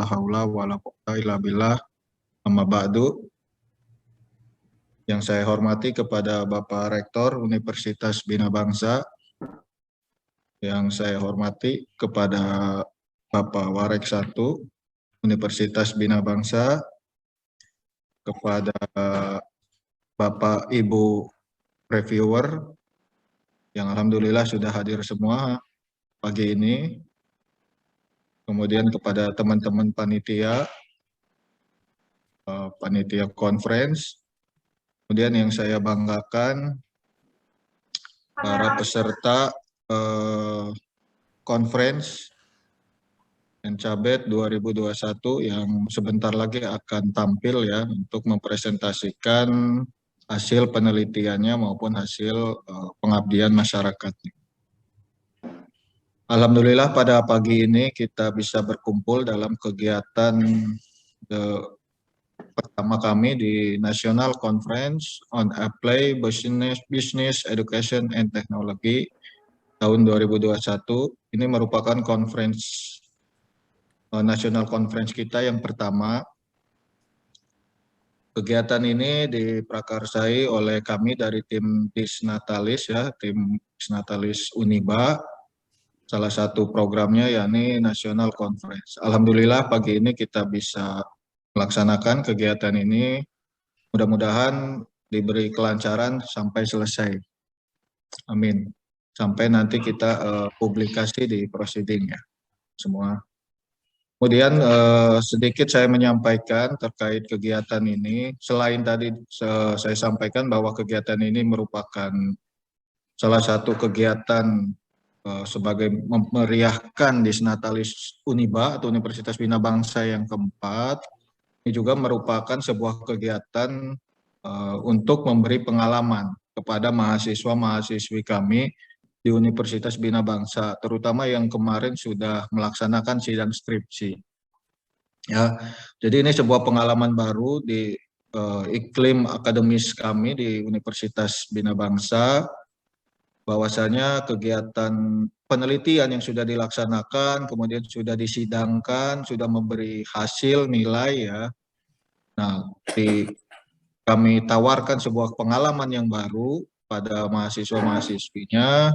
la haula wala quwwata illa billah. Amma ba'du. Yang saya hormati kepada Bapak Rektor Universitas Bina Bangsa, yang saya hormati kepada Bapak Warek 1 Universitas Bina Bangsa, kepada Bapak Ibu reviewer yang alhamdulillah sudah hadir semua pagi ini, kemudian kepada teman-teman panitia conference, kemudian yang saya banggakan para peserta conference Encabet 2021 yang sebentar lagi akan tampil ya untuk mempresentasikan hasil penelitiannya maupun hasil pengabdian masyarakat. Alhamdulillah pada pagi ini kita bisa berkumpul dalam kegiatan pertama kami di National Conference on Applied Business Education and Technology tahun 2021. Ini merupakan conference National Conference kita yang pertama. Kegiatan ini diprakarsai oleh kami dari tim Disnatalis ya, tim Disnatalis Uniba. Salah satu programnya yakni National Conference. Alhamdulillah pagi ini kita bisa melaksanakan kegiatan ini. Mudah-mudahan diberi kelancaran sampai selesai. Amin. Sampai nanti kita publikasi di proceeding ya semua. Kemudian sedikit saya menyampaikan terkait kegiatan ini. Selain tadi saya sampaikan bahwa kegiatan ini merupakan salah satu kegiatan sebagai memeriahkan Disnatalis Uniba atau Universitas Bina Bangsa yang keempat. Ini juga merupakan sebuah kegiatan untuk memberi pengalaman kepada mahasiswa-mahasiswi kami di Universitas Bina Bangsa, terutama yang kemarin sudah melaksanakan sidang skripsi. Ya, jadi ini sebuah pengalaman baru di iklim akademis kami di Universitas Bina Bangsa, bahwasanya kegiatan penelitian yang sudah dilaksanakan, kemudian sudah disidangkan, sudah memberi hasil nilai ya. Nah, kami tawarkan sebuah pengalaman yang baru pada mahasiswa-mahasiswinya,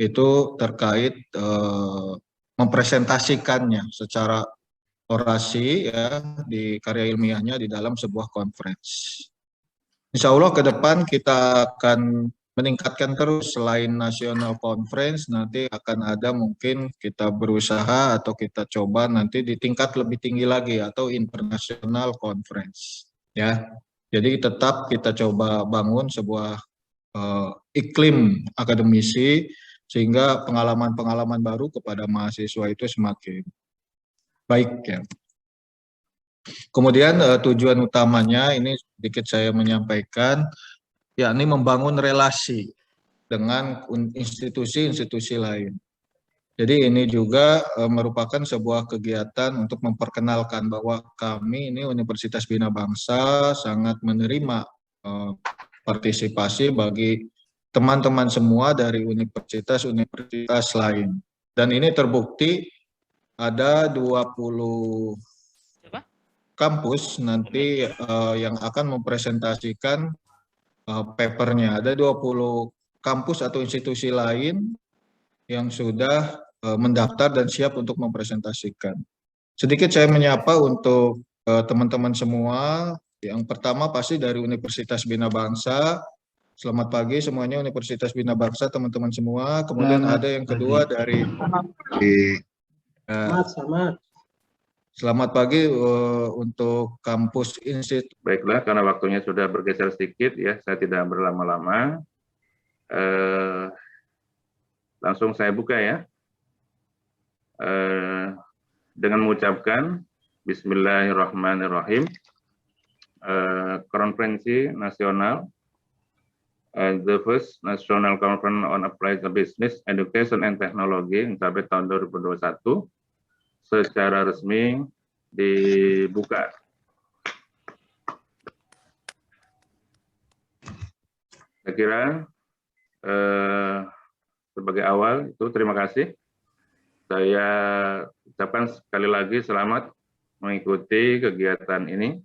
itu terkait mempresentasikannya secara orasi ya di karya ilmiahnya di dalam sebuah conference. Insya Allah ke depan kita akan meningkatkan terus, selain national conference nanti akan ada mungkin kita berusaha atau kita coba nanti di tingkat lebih tinggi lagi atau international conference ya. Jadi tetap kita coba bangun sebuah iklim akademisi sehingga pengalaman-pengalaman baru kepada mahasiswa itu semakin baik ya. Kemudian tujuan utamanya ini sedikit saya menyampaikan, yakni membangun relasi dengan institusi-institusi lain. Jadi ini juga merupakan sebuah kegiatan untuk memperkenalkan bahwa kami ini Universitas Bina Bangsa sangat menerima partisipasi bagi teman-teman semua dari universitas-universitas lain. Dan ini terbukti ada 20 kampus nanti yang akan mempresentasikan papernya. Ada 20 kampus atau institusi lain yang sudah mendaftar dan siap untuk mempresentasikan. Sedikit saya menyapa untuk teman-teman semua. Yang pertama pasti dari Universitas Bina Bangsa. Selamat pagi semuanya Universitas Bina Bangsa, teman-teman semua. Kemudian ada yang kedua dari Selamat pagi untuk kampus institut. Baiklah, karena waktunya sudah bergeser sedikit ya, saya tidak berlama-lama. Langsung saya buka ya. Dengan mengucapkan Bismillahirrahmanirrahim. Konferensi nasional, the first National Conference on Applied Business Education and Technology sampai tahun 2021 secara resmi dibuka. Saya kira sebagai awal itu terima kasih. Saya ucapkan sekali lagi selamat mengikuti kegiatan ini.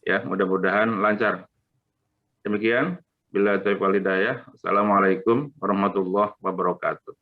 Ya, mudah-mudahan lancar. Demikian, bila taufiq wal hidayah. Assalamualaikum warahmatullahi wabarakatuh.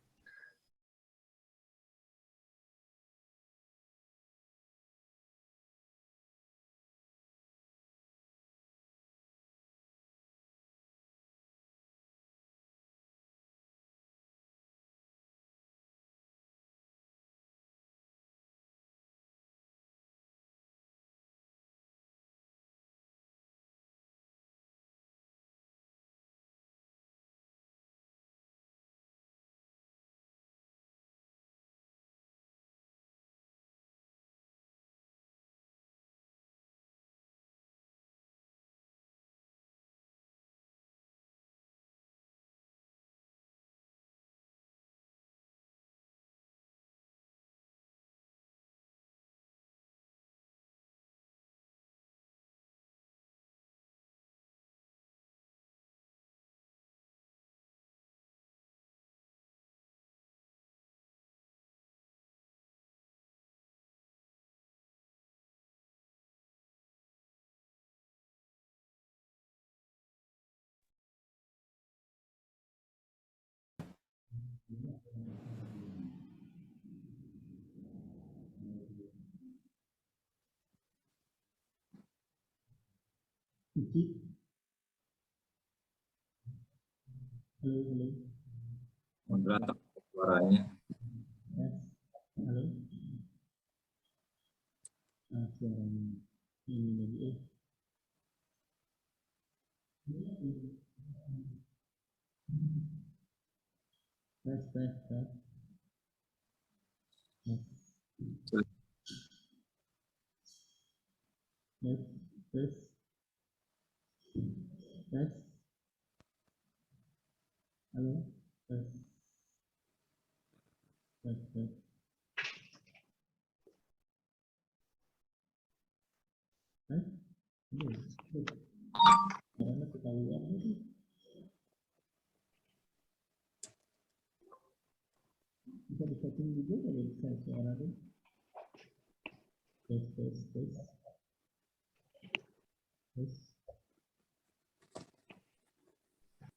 Moderator suaranya. Halo. Suaranya ini lagi. Tes. Halo. Tes. Karena ketahuan itu. Bisa disetting juga kalau bisa suara itu. Tes.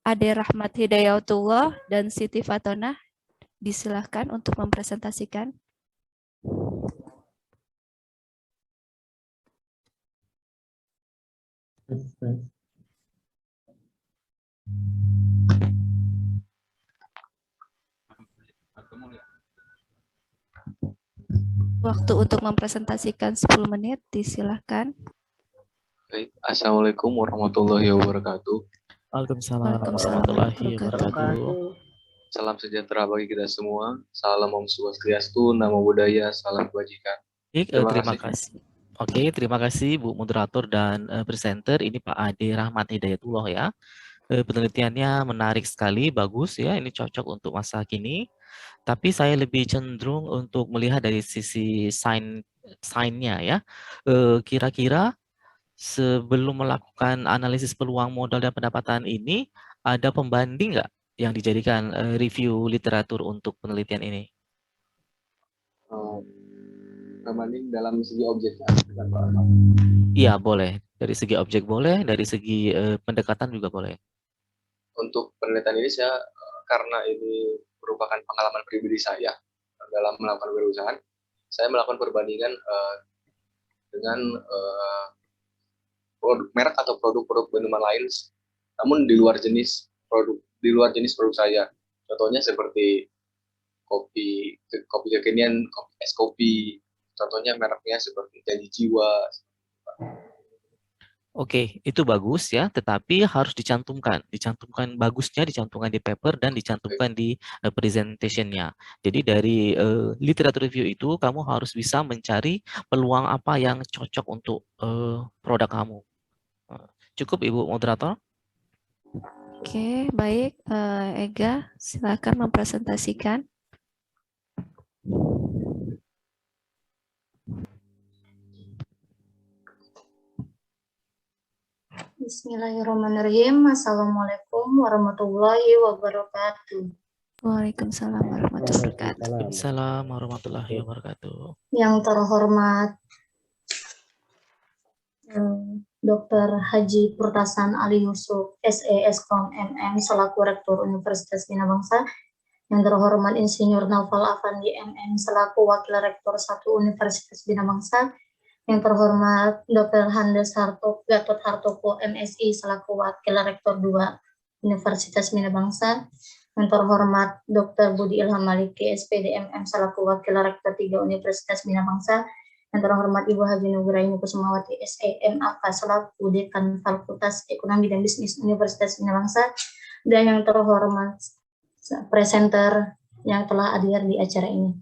Ade Rahmat Hidayatullah dan Siti Fatona disilahkan untuk mempresentasikan. Tes. Waktu untuk mempresentasikan 10 menit, disilahkan. Baik, Assalamualaikum warahmatullahi wabarakatuh. Waalaikumsalam Waalaikumsalam warahmatullahi warahmatullahi wabarakatuh. Salam sejahtera bagi kita semua. Salam Om Swastiastu, Namo Buddhaya, salam kebajikan. Baik, terima kasih. Oke, terima kasih Bu Moderator dan presenter. Ini Pak Ade Rahmat Hidayatullah ya. Penelitiannya menarik sekali, bagus ya. Ini cocok untuk masa kini. Tapi saya lebih cenderung untuk melihat dari sisi sign-nya ya. Kira-kira sebelum melakukan analisis peluang modal dan pendapatan ini, ada pembanding nggak yang dijadikan review literatur untuk penelitian ini? Pembanding dalam segi objeknya. Iya, boleh. Dari segi objek boleh, dari segi pendekatan juga boleh. Untuk penelitian ini saya, karena ini merupakan pengalaman pribadi saya dalam melakukan berusaha, saya melakukan perbandingan dengan produk merek atau produk-produk minuman lain, namun di luar jenis produk saya. Contohnya seperti kopi kekinian, es kopi. Contohnya mereknya seperti Janji Jiwa. Oke, itu bagus ya, tetapi harus dicantumkan bagusnya, dicantumkan di paper dan dicantumkan di presentation-nya. Jadi dari literatur review itu kamu harus bisa mencari peluang apa yang cocok untuk produk kamu. Cukup Ibu Moderator? Oke, baik. Ega, silakan mempresentasikan. Bismillahirrahmanirrahim. Assalamualaikum warahmatullahi wabarakatuh. Waalaikumsalam warahmatullahi wabarakatuh. Waalaikumsalam warahmatullahi wabarakatuh. Yang terhormat Dr. Haji Purtasan Ali Yusuf, SE Eskom MM selaku Rektor Universitas Bina Bangsa, yang terhormat Insinyur Naufal Afandi MM selaku Wakil Rektor 1 Universitas Bina Bangsa, yang terhormat Dr. Handes Gatot Hartoko MSI selaku Wakil Rektor 2 Universitas Bina Bangsa, yang terhormat Dr. Budi Ilham Maliki SPD MM selaku Wakil Rektor 3 Universitas Bina Bangsa, yang terhormat Ibu Haji Nuguraini Kusumawati SEMAK selaku Dekan Fakultas Ekonomi dan Bisnis Universitas Bina Bangsa, dan yang terhormat presenter yang telah hadir di acara ini.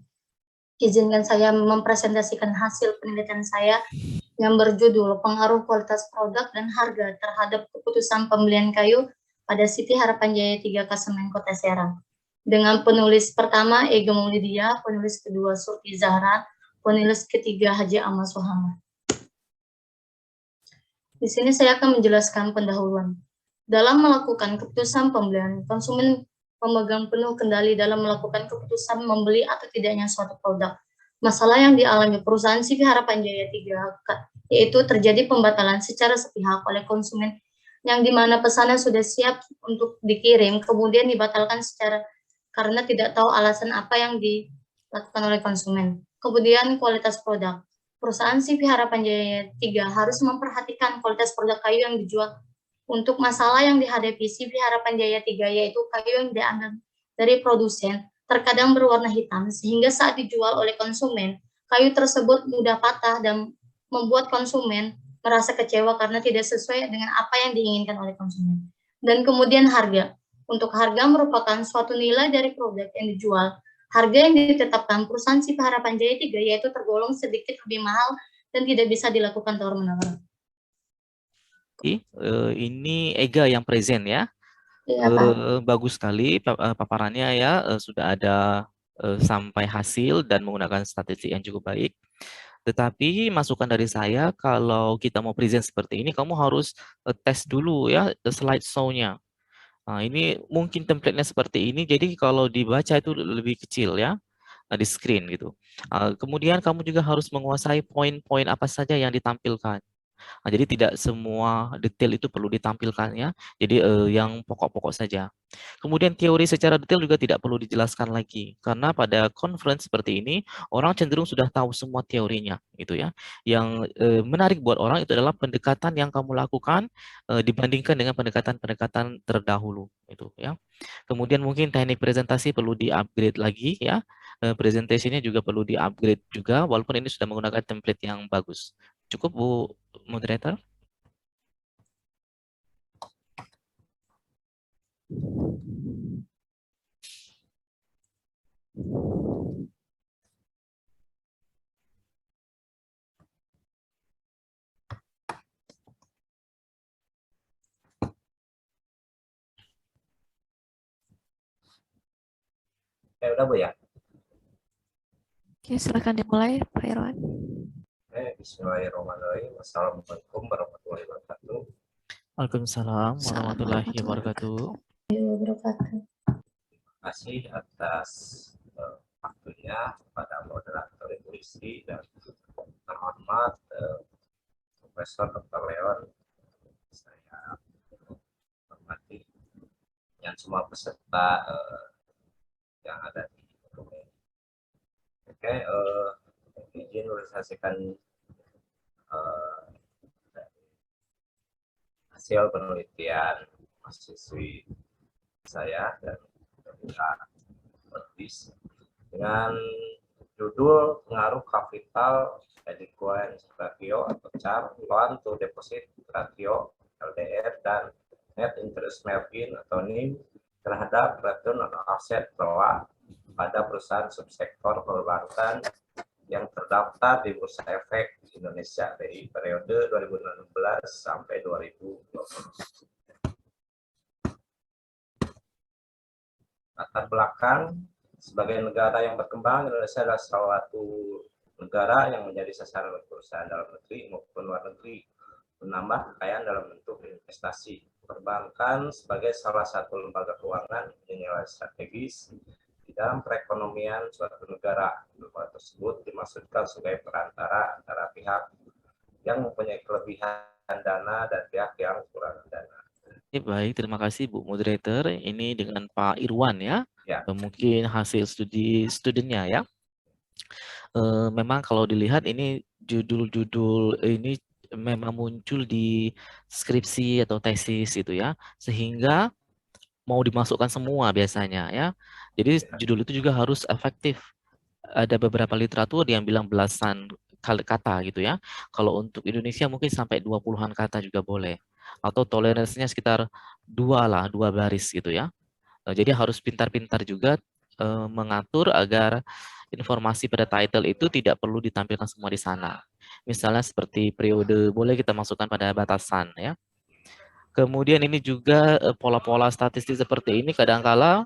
Izinkan saya mempresentasikan hasil penelitian saya yang berjudul Pengaruh Kualitas Produk dan Harga terhadap Keputusan Pembelian Kayu pada Siti Harapan Jaya 3 Kasemen Kota Serang. Dengan penulis pertama Ega Maulidia, penulis kedua Surti Zahra, penulis ketiga Haji Ahmad Suhama. Di sini saya akan menjelaskan pendahuluan. Dalam melakukan keputusan pembelian, konsumen memegang penuh kendali dalam melakukan keputusan membeli atau tidaknya suatu produk. Masalah yang dialami perusahaan CV Harapan Jaya 3, yaitu terjadi pembatalan secara sepihak oleh konsumen yang dimana pesanan sudah siap untuk dikirim, kemudian dibatalkan secara karena tidak tahu alasan apa yang dilakukan oleh konsumen. Kemudian kualitas produk. Perusahaan CV Harapan Jaya 3 harus memperhatikan kualitas produk kayu yang dijual. Untuk masalah yang dihadapi CV Harapan Jaya 3 yaitu kayu yang diambil dari produsen terkadang berwarna hitam sehingga saat dijual oleh konsumen, kayu tersebut mudah patah dan membuat konsumen merasa kecewa karena tidak sesuai dengan apa yang diinginkan oleh konsumen. Dan kemudian harga. Untuk harga merupakan suatu nilai dari produk yang dijual. Harga yang ditetapkan perusahaan CV Harapan Jaya 3 yaitu tergolong sedikit lebih mahal dan tidak bisa dilakukan tawar-menawar. Ini Ega yang present ya. Iya, Pak. Bagus sekali paparannya ya, sudah ada sampai hasil dan menggunakan statistik yang cukup baik. Tetapi masukan dari saya, kalau kita mau present seperti ini, kamu harus tes dulu ya slide show-nya. Nah, ini mungkin template-nya seperti ini, jadi kalau dibaca itu lebih kecil ya di screen gitu. Kemudian kamu juga harus menguasai poin-poin apa saja yang ditampilkan. Nah, jadi tidak semua detail itu perlu ditampilkan ya. Jadi yang pokok-pokok saja. Kemudian teori secara detail juga tidak perlu dijelaskan lagi karena pada conference seperti ini orang cenderung sudah tahu semua teorinya gitu ya. Yang menarik buat orang itu adalah pendekatan yang kamu lakukan dibandingkan dengan pendekatan-pendekatan terdahulu itu ya. Kemudian mungkin teknik presentasi perlu di-upgrade lagi ya. Presentationnya juga perlu di-upgrade juga walaupun ini sudah menggunakan template yang bagus. Cukup Bu Moderator? Udah Bu ya? Oke, silakan dimulai Pak Irwan. Bismillahirrahmanirrahim. Assalamualaikum warahmatullahi wabarakatuh. Waalaikumsalam warahmatullahi wabarakatuh. Terima kasih atas waktunya kepada moderator Ibu Rizky dan terhormat Profesor Dr. Leon. Saya hormati yang semua peserta yang ada di forum ini. Oke, izin merealisasikan hasil penelitian mahasiswi saya dan juga Orbis dengan judul pengaruh kapital adequate ratio atau CAR, loan to deposit ratio LDR dan net interest margin atau NIM terhadap return on asset ROA pada perusahaan subsektor perbankan yang terdaftar di Bursa Efek Indonesia dari periode 2016 sampai 2020. Latar belakang, sebagai negara yang berkembang, Indonesia adalah salah satu negara yang menjadi sasaran perusahaan dalam negeri maupun luar negeri, menambah kekayaan dalam bentuk investasi. Perbankan sebagai salah satu lembaga keuangan dinilai strategis di dalam perekonomian suatu negara. Lembaga tersebut dimaksudkan sebagai perantara antara pihak yang mempunyai kelebihan dana dan pihak yang kurang dana. Oke, baik, terima kasih Bu Moderator. Ini dengan Pak Irwan ya. Ya. Mungkin hasil studi studinya ya. Memang kalau dilihat ini judul-judul ini memang muncul di skripsi atau tesis itu ya, sehingga mau dimasukkan semua biasanya ya. Jadi judul itu juga harus efektif. Ada beberapa literatur yang bilang belasan kata gitu ya. Kalau untuk Indonesia mungkin sampai 20-an kata juga boleh. Atau toleransinya sekitar 2 baris gitu ya. Jadi harus pintar-pintar juga mengatur agar informasi pada title itu tidak perlu ditampilkan semua di sana. Misalnya seperti periode, boleh kita masukkan pada batasan ya. Kemudian ini juga pola-pola statistik seperti ini kadangkala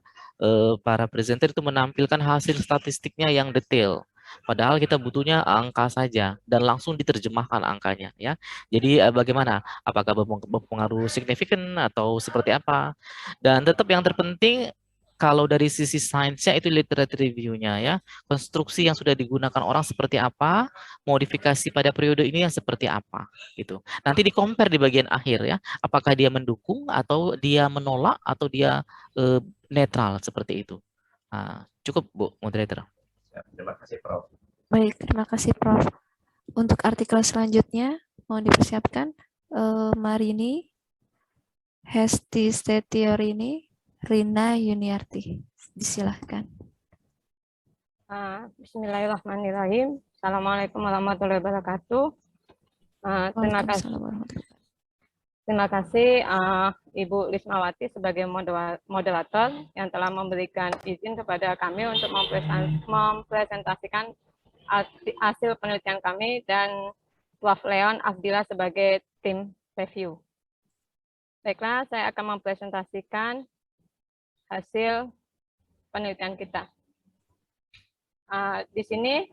para presenter itu menampilkan hasil statistiknya yang detail. Padahal kita butuhnya angka saja dan langsung diterjemahkan angkanya ya. Jadi bagaimana? Apakah berpengaruh signifikan atau seperti apa? Dan tetap yang terpenting kalau dari sisi sainsnya itu literature review-nya ya. Konstruksi yang sudah digunakan orang seperti apa, modifikasi pada periode ini yang seperti apa gitu. Nanti di-compare di bagian akhir ya. Apakah dia mendukung atau dia menolak atau dia netral seperti itu. Cukup Bu Moderator. Ya, terima kasih Prof. Baik, terima kasih Prof. Untuk artikel selanjutnya mohon dipersiapkan Marini, Hesti Setiorini, Rina Yuniarti. Disilahkan. Bismillahirrahmanirrahim. Assalamualaikum warahmatullahi wabarakatuh. Terima kasih Ibu Lismawati sebagai moderator yang telah memberikan izin kepada kami untuk mempresentasikan hasil penelitian kami dan Prof. Leon Afdila sebagai tim review. Baiklah, saya akan mempresentasikan hasil penelitian kita. Di sini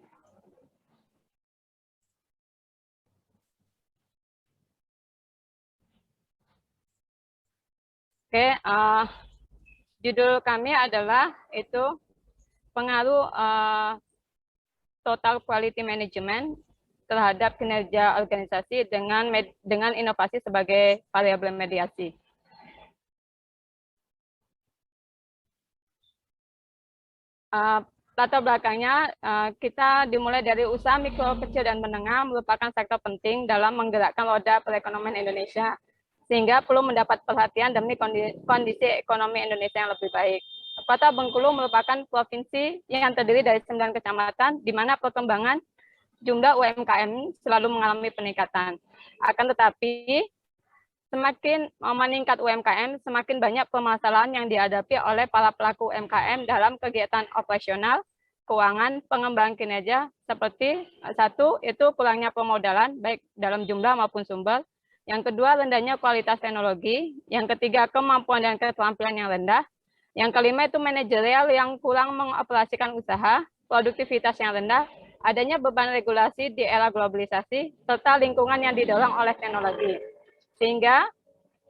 judul kami adalah itu pengaruh total quality management terhadap kinerja organisasi dengan inovasi sebagai variabel mediasi. Latar belakangnya kita dimulai dari usaha mikro, kecil, dan menengah merupakan sektor penting dalam menggerakkan roda perekonomian Indonesia, sehingga perlu mendapat perhatian demi kondisi ekonomi Indonesia yang lebih baik. Kota Bengkulu merupakan provinsi yang terdiri dari 9 kecamatan, di mana perkembangan jumlah UMKM selalu mengalami peningkatan. Akan tetapi, semakin meningkat UMKM, semakin banyak permasalahan yang dihadapi oleh para pelaku UMKM dalam kegiatan operasional, keuangan, pengembangan kinerja, seperti satu, itu kurangnya pemodalan, baik dalam jumlah maupun sumber. Yang kedua, rendahnya kualitas teknologi. Yang ketiga, kemampuan dan keterampilan yang rendah. Yang kelima, itu manajerial yang kurang mengoperasikan usaha, produktivitas yang rendah, adanya beban regulasi di era globalisasi, serta lingkungan yang didorong oleh teknologi. Sehingga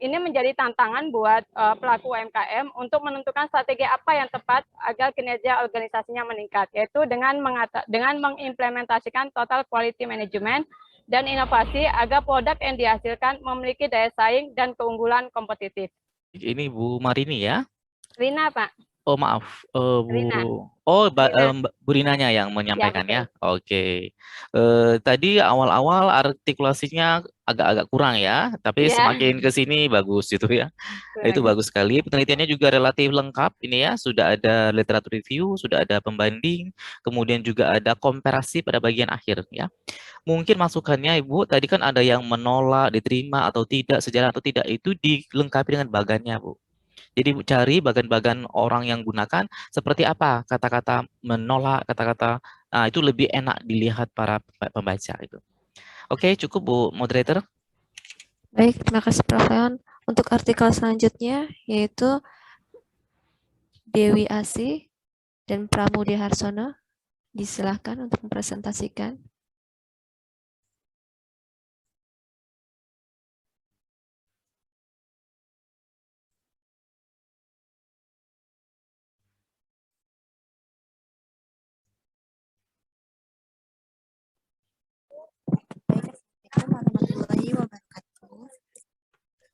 ini menjadi tantangan buat pelaku UMKM untuk menentukan strategi apa yang tepat agar kinerja organisasinya meningkat, yaitu dengan mengimplementasikan total quality management dan inovasi agar produk yang dihasilkan memiliki daya saing dan keunggulan kompetitif. Ini Bu Marini ya? Rina, Pak. Oh maaf, Rina. Bu Rinanya yang menyampaikan ya. Oke. Tadi awal-awal artikulasinya agak-agak kurang ya, tapi semakin ke sini bagus gitu ya. Itu bagus sekali. Penelitiannya juga relatif lengkap ini ya. Sudah ada literatur review, sudah ada pembanding, kemudian juga ada komparasi pada bagian akhir ya. Mungkin masukannya Ibu, tadi kan ada yang menolak, diterima atau tidak, sejalan atau tidak, itu dilengkapi dengan bagannya Bu. Jadi cari bagan-bagan orang yang gunakan seperti apa kata-kata menolak, kata-kata itu lebih enak dilihat para pembaca itu. Oke, cukup Bu Moderator. Baik, terima kasih Prof. Leon. Untuk artikel selanjutnya yaitu Dewi Asih dan Pramudi Harsono. Disilahkan untuk mempresentasikan. Baik,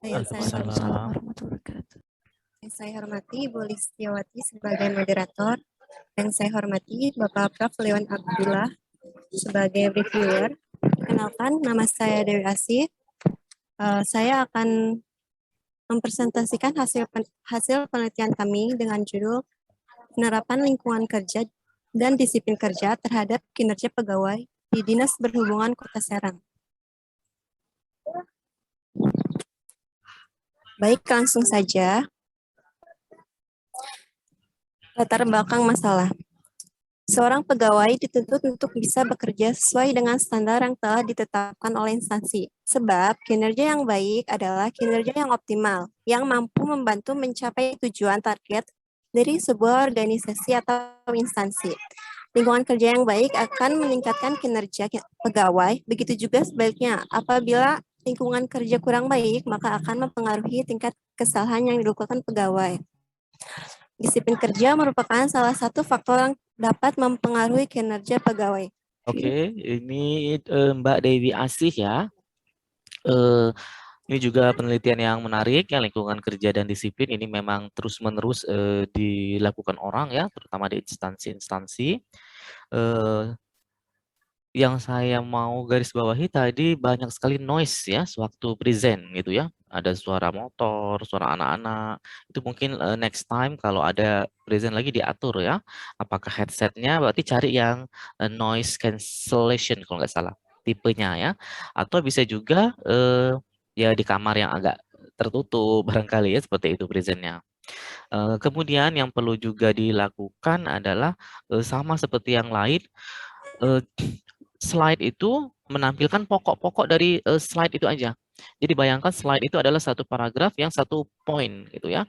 Yang Waalaikumsalam. warahmatullahi wabarakatuh. saya hormati Ibu Listiawati sebagai moderator, dan saya hormati Bapak Prof. Leon Abdullah sebagai reviewer. Kenalkan, nama saya Dewi Asih. Saya akan mempresentasikan hasil penelitian kami dengan judul Penerapan Lingkungan Kerja dan Disiplin Kerja terhadap Kinerja Pegawai di Dinas Perhubungan Kota Serang. Baik, langsung saja. Latar belakang masalah. Seorang pegawai dituntut untuk bisa bekerja sesuai dengan standar yang telah ditetapkan oleh instansi. Sebab kinerja yang baik adalah kinerja yang optimal, yang mampu membantu mencapai tujuan target dari sebuah organisasi atau instansi. Lingkungan kerja yang baik akan meningkatkan kinerja pegawai, begitu juga sebaliknya. Apabila lingkungan kerja kurang baik, maka akan mempengaruhi tingkat kesalahan yang dilakukan pegawai. Disiplin kerja merupakan salah satu faktor yang dapat mempengaruhi kinerja pegawai. Oke, ini Mbak Dewi Asih ya. Ini juga penelitian yang menarik ya, lingkungan kerja dan disiplin ini memang terus-menerus dilakukan orang ya, terutama di instansi-instansi. Yang saya mau garis bawahi tadi banyak sekali noise ya sewaktu present gitu ya. Ada suara motor, suara anak-anak. Itu mungkin next time kalau ada present lagi diatur ya. Apakah headsetnya berarti cari yang noise cancellation kalau nggak salah tipenya ya. Atau bisa juga ya di kamar yang agak tertutup barangkali ya seperti itu presentnya. Kemudian yang perlu juga dilakukan adalah sama seperti yang lain. Slide itu menampilkan pokok-pokok dari slide itu aja. Jadi bayangkan slide itu adalah satu paragraf yang satu poin gitu ya.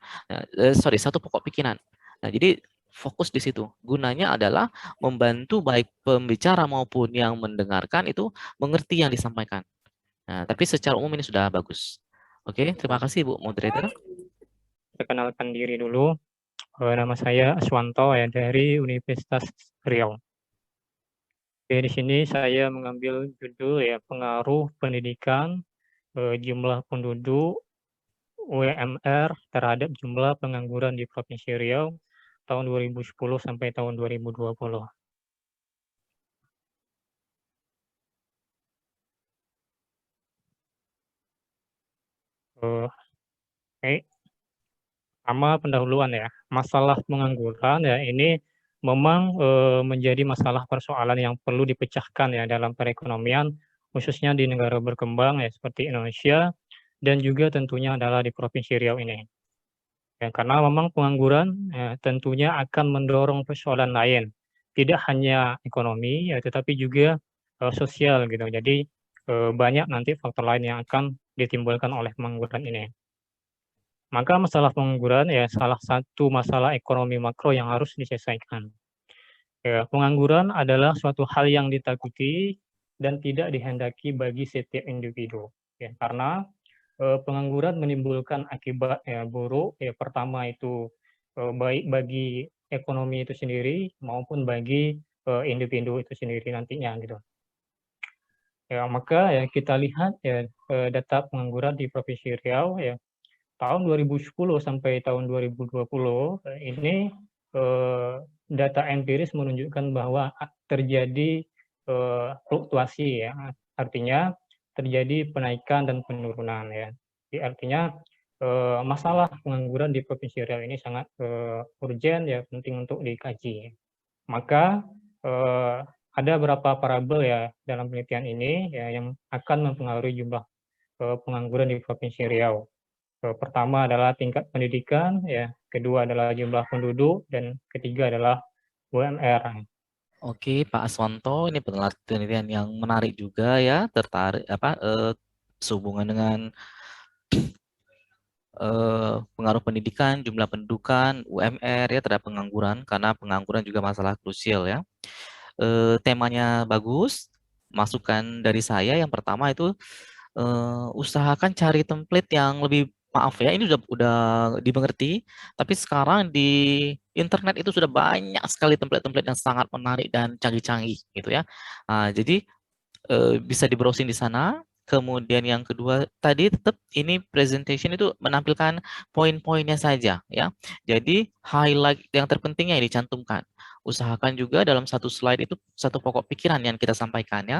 Satu pokok pikiran. Nah, jadi fokus di situ. Gunanya adalah membantu baik pembicara maupun yang mendengarkan itu mengerti yang disampaikan. Nah, tapi secara umum ini sudah bagus. Oke, terima kasih Bu Moderator. Perkenalkan diri dulu. Nama saya Aswanto ya dari Universitas Riau. Oke, di sini saya mengambil judul ya pengaruh pendidikan, jumlah penduduk, UMR terhadap jumlah pengangguran di Provinsi Riau tahun 2010 sampai tahun 2020. Sama pendahuluan ya, masalah pengangguran ya ini memang menjadi masalah persoalan yang perlu dipecahkan ya dalam perekonomian, khususnya di negara berkembang ya seperti Indonesia dan juga tentunya adalah di Provinsi Riau ini. Ya, karena memang pengangguran ya, tentunya akan mendorong persoalan lain, tidak hanya ekonomi ya, tetapi juga sosial gitu. Jadi banyak nanti faktor lain yang akan ditimbulkan oleh pengangguran ini. Maka masalah pengangguran ya salah satu masalah ekonomi makro yang harus diselesaikan. Ya, pengangguran adalah suatu hal yang ditakuti dan tidak dihendaki bagi setiap individu. Ya, karena pengangguran menimbulkan akibat ya, buruk. Ya, pertama itu baik bagi ekonomi itu sendiri maupun bagi individu itu sendiri nantinya gitu. Ya, maka ya kita lihat ya data pengangguran di Provinsi Riau ya. Tahun 2010 sampai tahun 2020 ini data empiris menunjukkan bahwa terjadi fluktuasi ya, artinya terjadi penaikan dan penurunan ya. Jadi artinya masalah pengangguran di Provinsi Riau ini sangat urgent ya, penting untuk dikaji. Maka ada beberapa variabel ya dalam penelitian ini ya yang akan mempengaruhi jumlah pengangguran di Provinsi Riau. Pertama adalah tingkat pendidikan, ya. Kedua adalah jumlah penduduk, dan ketiga adalah UMR. Oke, Pak Aswanto, ini penelitian yang menarik juga ya, tertarik sehubungan dengan pengaruh pendidikan, jumlah pendudukan, UMR ya terhadap pengangguran, karena pengangguran juga masalah krusial ya. Temanya bagus, masukan dari saya yang pertama itu usahakan cari template yang lebih maaf ya, ini udah dimengerti, tapi sekarang di internet itu sudah banyak sekali template-template yang sangat menarik dan canggih-canggih gitu ya. Jadi bisa di browsing di sana. Kemudian yang kedua tadi tetap ini presentation itu menampilkan poin-poinnya saja ya. Jadi highlight yang terpentingnya yang dicantumkan. Usahakan juga dalam satu slide itu satu pokok pikiran yang kita sampaikan ya.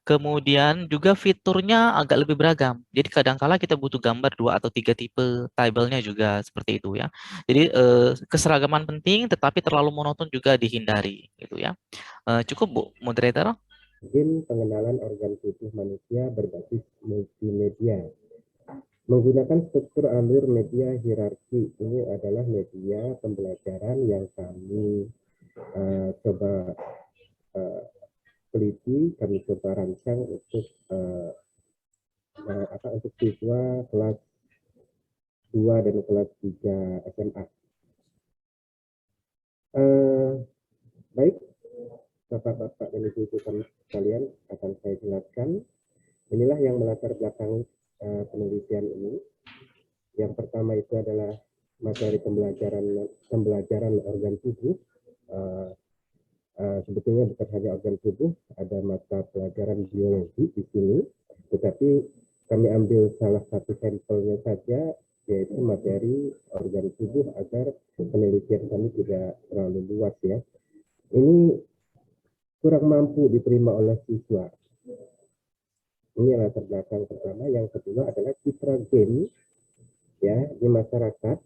Kemudian juga fiturnya agak lebih beragam. Jadi kadangkala kita butuh gambar 2 atau 3 tipe, tabelnya juga seperti itu ya. Jadi keseragaman penting tetapi terlalu monoton juga dihindari gitu ya. Cukup Bu, moderator? Mungkin pengenalan organ tubuh manusia berbasis multimedia. Menggunakan struktur alur media hierarki, ini adalah media pembelajaran yang kami coba teliti, kami coba rancang untuk untuk siswa kelas 2 dan kelas 3 SMA. Baik, Bapak-bapak dan ibu-ibu sekalian, akan saya jelaskan. Inilah yang melatar belakang penelitian ini. Yang pertama itu adalah materi pembelajaran organ tubuh. Sebetulnya bukan hanya organ tubuh, ada mata pelajaran biologi di sini, tetapi kami ambil salah satu sampelnya saja, yaitu materi organ tubuh agar penelitian kami tidak terlalu luas ya. Ini kurang mampu diterima oleh siswa. Ini latar belakang pertama. Yang kedua adalah citra game ya di masyarakat.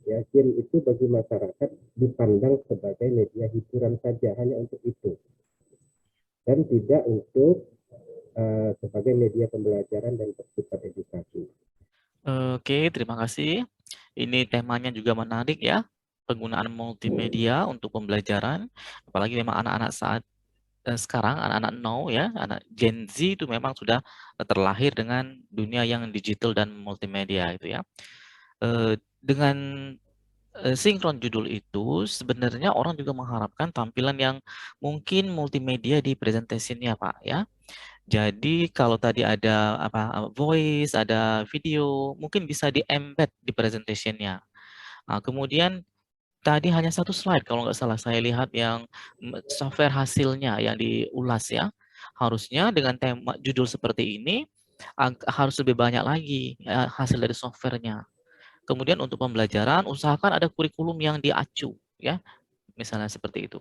Ya, game itu bagi masyarakat dipandang sebagai media hiburan saja, hanya untuk itu, dan tidak untuk sebagai media pembelajaran dan bersifat edukasi. Oke, terima kasih. Ini temanya juga menarik ya, penggunaan multimedia untuk pembelajaran, apalagi memang anak-anak saat sekarang, anak-anak now ya, anak Gen Z itu memang sudah terlahir dengan dunia yang digital dan multimedia itu ya. Dengan sinkron judul itu sebenarnya orang juga mengharapkan tampilan yang mungkin multimedia di presentasinya Pak ya. Jadi kalau tadi ada voice, ada video, mungkin bisa di-embed di presentationnya. Nah, kemudian tadi hanya satu slide kalau nggak salah saya lihat yang software hasilnya yang diulas ya. Harusnya dengan tema judul seperti ini harus lebih banyak lagi hasil dari softwarenya. Kemudian untuk pembelajaran usahakan ada kurikulum yang diacu ya, misalnya seperti itu.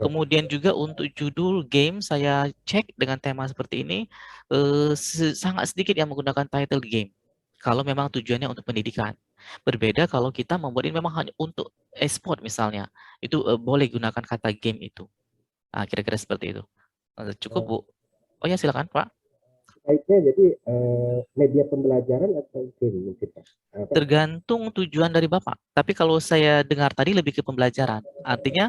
Kemudian juga untuk judul game saya cek dengan tema seperti ini sangat sedikit yang menggunakan title game. Kalau memang tujuannya untuk pendidikan. Berbeda kalau kita membuat ini memang hanya untuk e-sport misalnya. Itu boleh gunakan kata game itu. Nah, kira-kira seperti itu. Cukup Bu. Oh ya silakan Pak. Baiknya jadi media pembelajaran atau game mungkin Pak? Tergantung tujuan dari Bapak. Tapi kalau saya dengar tadi lebih ke pembelajaran. Artinya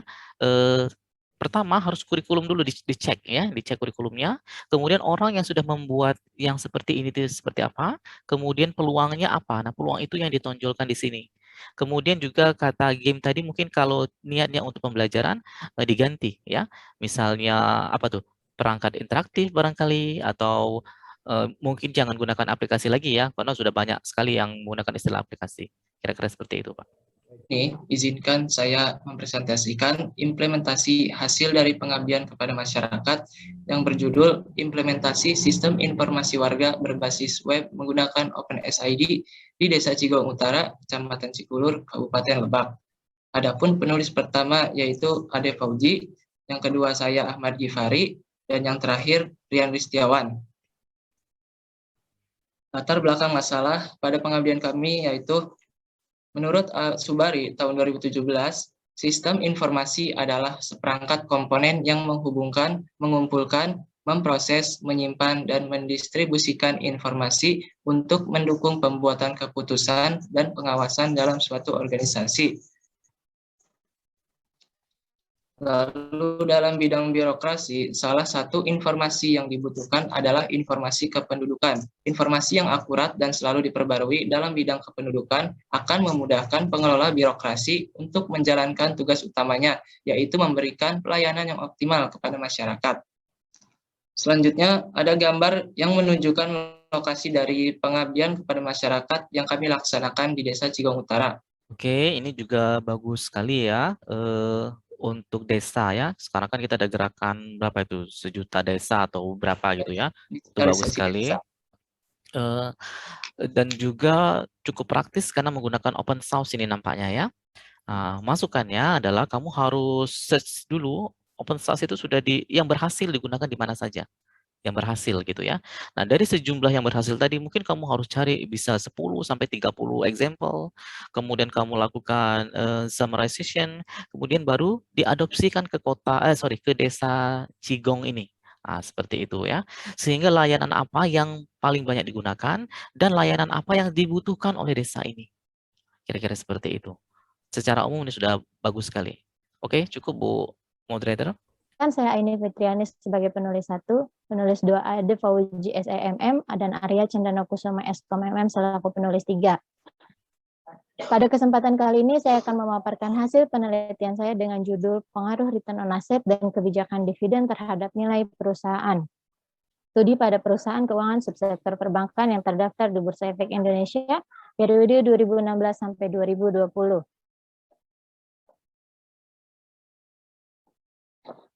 pertama harus kurikulum dulu dicek ya, dicek kurikulumnya. Kemudian orang yang sudah membuat yang seperti ini itu seperti apa. Kemudian peluangnya apa. Nah peluang itu yang ditonjolkan di sini. Kemudian juga kata game tadi mungkin kalau niatnya untuk pembelajaran diganti ya. Misalnya apa tuh? Perangkat interaktif barangkali atau mungkin jangan gunakan aplikasi lagi ya, karena sudah banyak sekali yang menggunakan istilah aplikasi. Kira-kira seperti itu, Pak. Nih, izinkan saya mempresentasikan implementasi hasil dari pengabdian kepada masyarakat yang berjudul Implementasi Sistem Informasi Warga Berbasis Web Menggunakan OpenSID di Desa Cigong Utara, Kecamatan Cikulur, Kabupaten Lebak. Adapun penulis pertama yaitu Ade Fauji, yang kedua saya Ahmad Gifari, dan yang terakhir Rian Ristiawan. Latar belakang masalah pada pengabdian kami yaitu menurut Subari tahun 2017, sistem informasi adalah seperangkat komponen yang menghubungkan, mengumpulkan, memproses, menyimpan, dan mendistribusikan informasi untuk mendukung pembuatan keputusan dan pengawasan dalam suatu organisasi. Lalu dalam bidang birokrasi, salah satu informasi yang dibutuhkan adalah informasi kependudukan. Informasi yang akurat dan selalu diperbarui dalam bidang kependudukan akan memudahkan pengelola birokrasi untuk menjalankan tugas utamanya, yaitu memberikan pelayanan yang optimal kepada masyarakat. Selanjutnya, ada gambar yang menunjukkan lokasi dari pengabdian kepada masyarakat yang kami laksanakan di Desa Cigong Utara. Oke, ini juga bagus sekali ya. untuk desa ya. Sekarang kan kita ada gerakan berapa itu, 1 juta desa atau berapa gitu ya. Itu bagus sekali. Dan juga cukup praktis karena menggunakan open source ini nampaknya ya. Masukannya adalah kamu harus search dulu open source itu sudah yang berhasil digunakan di mana saja. Yang berhasil gitu ya. Nah, dari sejumlah yang berhasil tadi mungkin kamu harus cari bisa 10 sampai 30 example, kemudian kamu lakukan summarization, kemudian baru diadopsikan ke ke desa Cigong ini. Seperti itu ya. Sehingga layanan apa yang paling banyak digunakan dan layanan apa yang dibutuhkan oleh desa ini. Kira-kira seperti itu. Secara umum ini sudah bagus sekali. Oke, cukup Bu Moderator. Kan saya Aini Fitrianis sebagai penulis 1, penulis 2 Ade Fauji SEMM, dan Arya Cendana Kusuma Eskom MM selaku penulis 3. Pada kesempatan kali ini saya akan memaparkan hasil penelitian saya dengan judul Pengaruh Return on Asset dan Kebijakan Dividen terhadap Nilai Perusahaan. Studi pada perusahaan keuangan subsektor perbankan yang terdaftar di Bursa Efek Indonesia periode 2016 sampai 2020.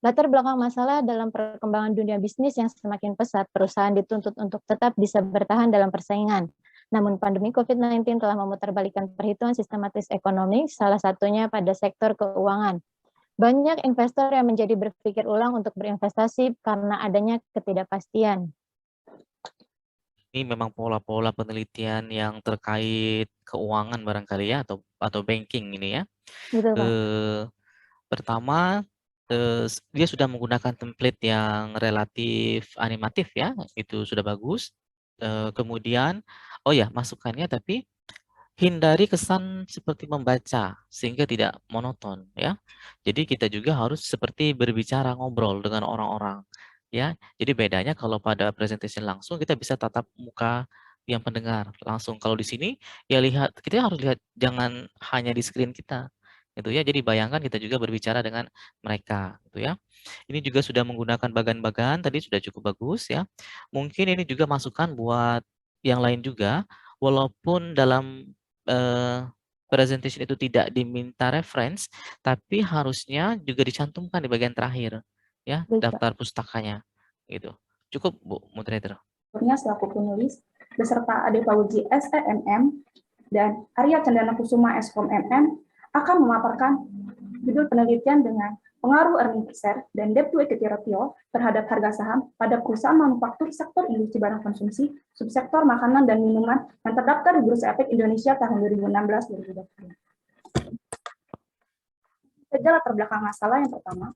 Latar belakang masalah dalam perkembangan dunia bisnis yang semakin pesat, perusahaan dituntut untuk tetap bisa bertahan dalam persaingan. Namun pandemi COVID-19 telah memutarbalikkan perhitungan sistematis ekonomi, salah satunya pada sektor keuangan. Banyak investor yang menjadi berpikir ulang untuk berinvestasi karena adanya ketidakpastian. Ini memang pola-pola penelitian yang terkait keuangan barangkali ya, atau banking ini ya. Betul, Pak. Pertama, dia sudah menggunakan template yang relatif animatif ya, itu sudah bagus. Kemudian, masukannya tapi hindari kesan seperti membaca sehingga tidak monoton ya. Jadi kita juga harus seperti berbicara, ngobrol dengan orang-orang ya. Jadi bedanya kalau pada presentation langsung kita bisa tatap muka yang pendengar langsung. Kalau di sini ya kita harus lihat, jangan hanya di screen kita. Gitu ya. Jadi bayangkan kita juga berbicara dengan mereka gitu ya. Ini juga sudah menggunakan bagan-bagan, tadi sudah cukup bagus ya. Mungkin ini juga masukan buat yang lain juga, walaupun dalam presentation itu tidak diminta reference, tapi harusnya juga dicantumkan di bagian terakhir ya, daftar pustakanya gitu. Cukup Bu Moderator. Selaku penulis beserta Ade Fauji SEMM dan Arya Cendana Kusuma Eskom MM akan memaparkan judul penelitian dengan pengaruh earning per share dan debt to equity ratio terhadap harga saham pada perusahaan manufaktur sektor industri barang konsumsi, subsektor makanan dan minuman yang terdaftar di Bursa Efek Indonesia tahun 2016-2020. Sejarah terbelakang masalah yang pertama,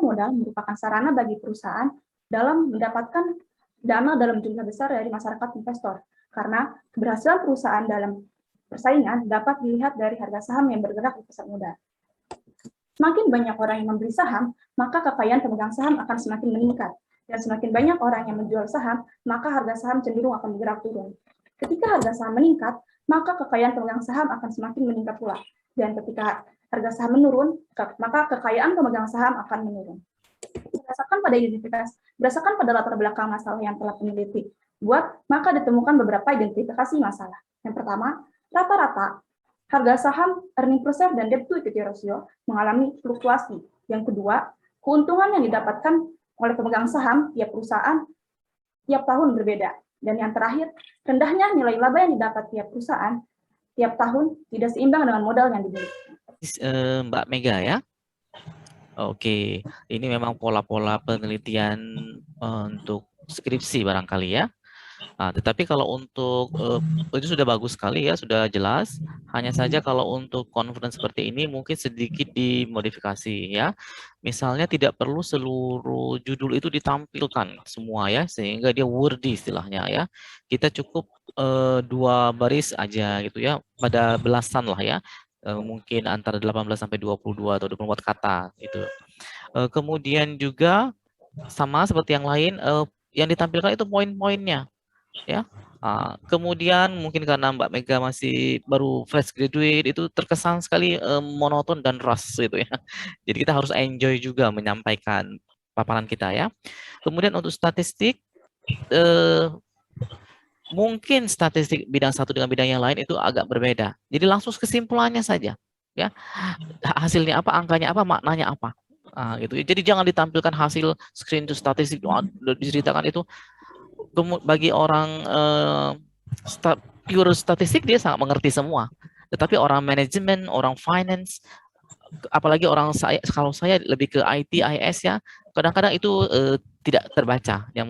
modal merupakan sarana bagi perusahaan dalam mendapatkan dana dalam jumlah besar dari masyarakat investor, karena keberhasilan perusahaan dalam persaingan dapat dilihat dari harga saham yang bergerak di pasar modal. Semakin banyak orang yang membeli saham, maka kekayaan pemegang saham akan semakin meningkat. Dan semakin banyak orang yang menjual saham, maka harga saham cenderung akan bergerak turun. Ketika harga saham meningkat, maka kekayaan pemegang saham akan semakin meningkat pula. Dan ketika harga saham menurun, maka kekayaan pemegang saham akan menurun. Berdasarkan pada latar belakang masalah yang telah peneliti buat, maka ditemukan beberapa identifikasi masalah. Yang pertama, rata-rata harga saham, earning per share, dan debt to equity ratio mengalami fluktuasi. Yang kedua, keuntungan yang didapatkan oleh pemegang saham tiap perusahaan tiap tahun berbeda. Dan yang terakhir, rendahnya nilai laba yang didapat tiap perusahaan tiap tahun tidak seimbang dengan modal yang dimiliki. Mbak Mega ya. Oke, ini memang pola-pola penelitian untuk skripsi barangkali ya. Tetapi kalau untuk itu sudah bagus sekali ya, sudah jelas. Hanya saja kalau untuk conference seperti ini mungkin sedikit dimodifikasi ya. Misalnya tidak perlu seluruh judul itu ditampilkan semua ya, sehingga dia wordy istilahnya ya. Kita cukup 2 baris aja gitu ya, pada belasan lah ya. Mungkin antara 18 sampai 22 atau 24 kata itu. Kemudian juga sama seperti yang lain, yang ditampilkan itu poin-poinnya. Ya, kemudian mungkin karena Mbak Mega masih baru fresh graduate, itu terkesan sekali monoton dan rush gitu ya. Jadi kita harus enjoy juga menyampaikan paparan kita ya. Kemudian untuk statistik, mungkin statistik bidang satu dengan bidang yang lain itu agak berbeda. Jadi langsung kesimpulannya saja ya. Hasilnya apa, angkanya apa, maknanya apa. Gitu. Jadi jangan ditampilkan hasil screen to statistik, diceritakan itu bagi orang pure statistik dia sangat mengerti semua. Tetapi orang manajemen, orang finance, apalagi orang saya, kalau saya lebih ke IT, IS ya, kadang-kadang itu tidak terbaca, ya.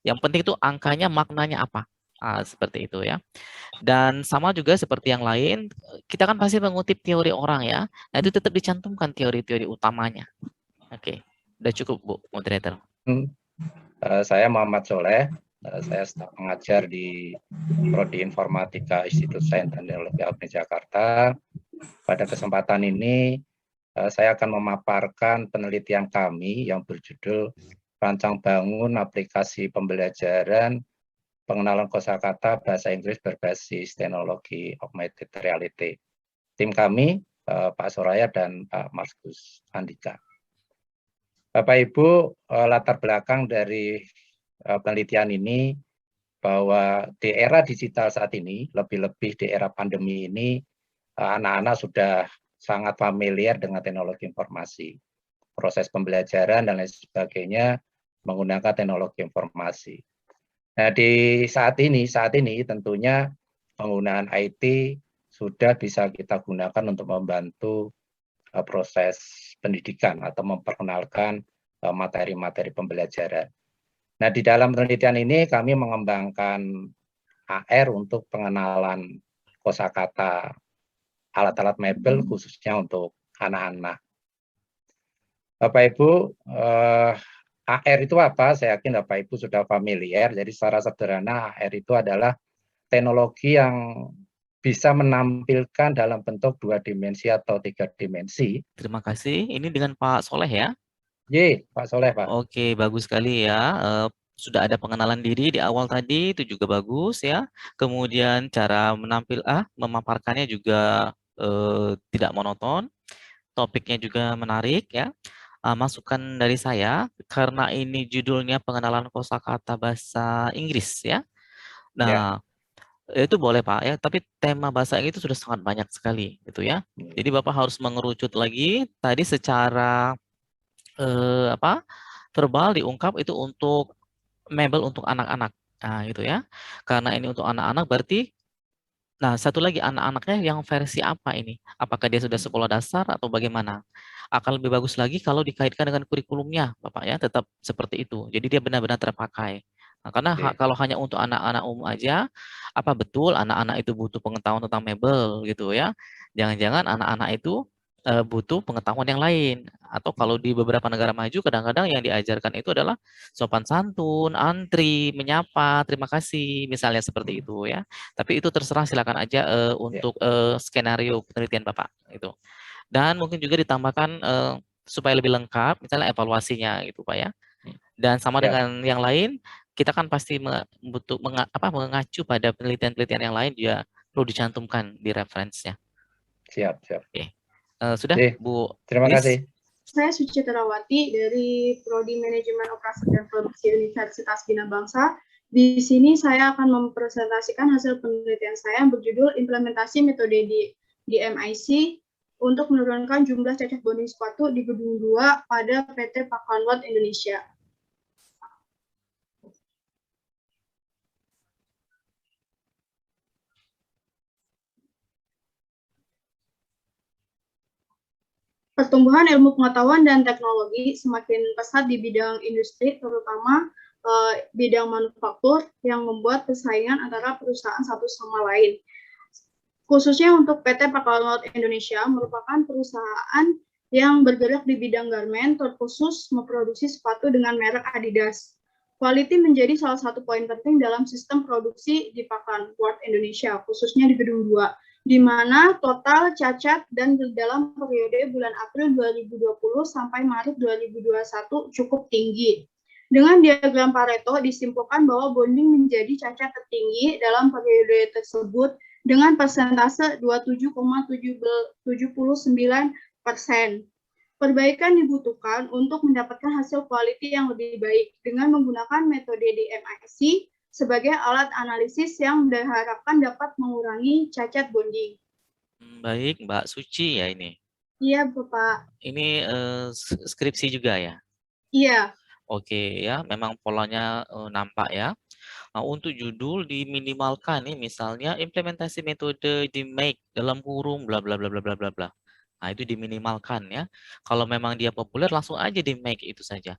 Yang penting itu angkanya, maknanya apa, seperti itu ya. Dan sama juga seperti yang lain, kita kan pasti mengutip teori orang ya, nah itu tetap dicantumkan teori-teori utamanya. Oke, udah cukup Bu Moderator. Saya Muhammad Soleh, saya staf pengajar di Prodi Informatika Institut Sains dan Teknologi UNER Jakarta. Pada kesempatan ini, saya akan memaparkan penelitian kami yang berjudul Rancang Bangun Aplikasi Pembelajaran Pengenalan Kosakata Bahasa Inggris Berbasis Teknologi Augmented Reality. Tim kami, Pak Soraya dan Pak Markus Andika. Bapak Ibu, latar belakang dari penelitian ini bahwa di era digital saat ini, lebih-lebih di era pandemi ini, anak-anak sudah sangat familiar dengan teknologi informasi, proses pembelajaran dan lain sebagainya menggunakan teknologi informasi. Nah, di saat ini tentunya penggunaan IT sudah bisa kita gunakan untuk membantu proses pendidikan atau memperkenalkan materi-materi pembelajaran. Nah, di dalam penelitian ini kami mengembangkan AR untuk pengenalan kosakata alat-alat mebel khususnya untuk anak-anak. Bapak Ibu, AR itu apa? Saya yakin Bapak Ibu sudah familiar. Jadi secara sederhana AR itu adalah teknologi yang bisa menampilkan dalam bentuk 2 dimensi atau 3 dimensi. Terima kasih. Ini dengan Pak Soleh ya? Ye, Pak Soleh, Pak. Oke, bagus sekali ya. Sudah ada pengenalan diri di awal tadi, itu juga bagus ya. Kemudian cara memaparkannya juga tidak monoton. Topiknya juga menarik ya. Masukan dari saya, karena ini judulnya pengenalan kosakata bahasa Inggris ya. Nah, itu boleh Pak ya, tapi tema bahasa Inggris itu sudah sangat banyak sekali gitu ya. Jadi Bapak harus mengerucut lagi tadi secara verbal diungkap itu untuk mebel untuk anak-anak. Nah, gitu ya. Karena ini untuk anak-anak berarti satu lagi anak-anaknya yang versi apa ini? Apakah dia sudah sekolah dasar atau bagaimana? Akan lebih bagus lagi kalau dikaitkan dengan kurikulumnya, Bapak ya, tetap seperti itu. Jadi dia benar-benar terpakai. Nah, karena kalau hanya untuk anak-anak umum aja, apa betul anak-anak itu butuh pengetahuan tentang mebel gitu ya? Jangan-jangan anak-anak itu butuh pengetahuan yang lain. Atau kalau di beberapa negara maju, kadang-kadang yang diajarkan itu adalah sopan santun, antri, menyapa, terima kasih, misalnya seperti itu ya. Tapi itu terserah, silakan aja untuk skenario penelitian Bapak itu. Dan mungkin juga ditambahkan supaya lebih lengkap, misalnya evaluasinya gitu Pak ya. Dan sama dengan yang lain, kita kan pasti mengacu pada penelitian-penelitian yang lain juga perlu dicantumkan di referensinya. Siap. Oke. Sudah, Bu. Terima kasih. Saya Suci Terawati dari Prodi Manajemen Operasi dan Produksi Universitas Bina Bangsa. Di sini saya akan mempresentasikan hasil penelitian saya yang berjudul Implementasi Metode di MIC untuk menurunkan jumlah cacat bonding sepatu di Gedung 2 pada PT Pakuan Lot Indonesia. Pertumbuhan ilmu pengetahuan dan teknologi semakin pesat di bidang industri, terutama bidang manufaktur yang membuat persaingan antara perusahaan satu sama lain. Khususnya untuk PT Pakuan Lot Indonesia merupakan perusahaan yang bergerak di bidang garment, terkhusus memproduksi sepatu dengan merek Adidas. Quality menjadi salah satu poin penting dalam sistem produksi di Pakuan Lot Indonesia, khususnya di Gedung 2. Di mana total cacat dan dalam periode bulan April 2020 sampai Maret 2021 cukup tinggi. Dengan diagram Pareto disimpulkan bahwa bonding menjadi cacat tertinggi dalam periode tersebut dengan persentase 27,79%. Perbaikan dibutuhkan untuk mendapatkan hasil quality yang lebih baik dengan menggunakan metode DMIC sebagai alat analisis yang diharapkan dapat mengurangi cacat bonding. Baik, Mbak Suci ya ini. Iya, Bapak. Ini skripsi juga ya? Iya. Oke ya, memang polanya nampak ya. Nah, untuk judul diminimalkan nih, misalnya implementasi metode di make dalam kurung bla bla bla bla bla bla bla. Nah, itu diminimalkan ya. Kalau memang dia populer langsung aja di make itu saja.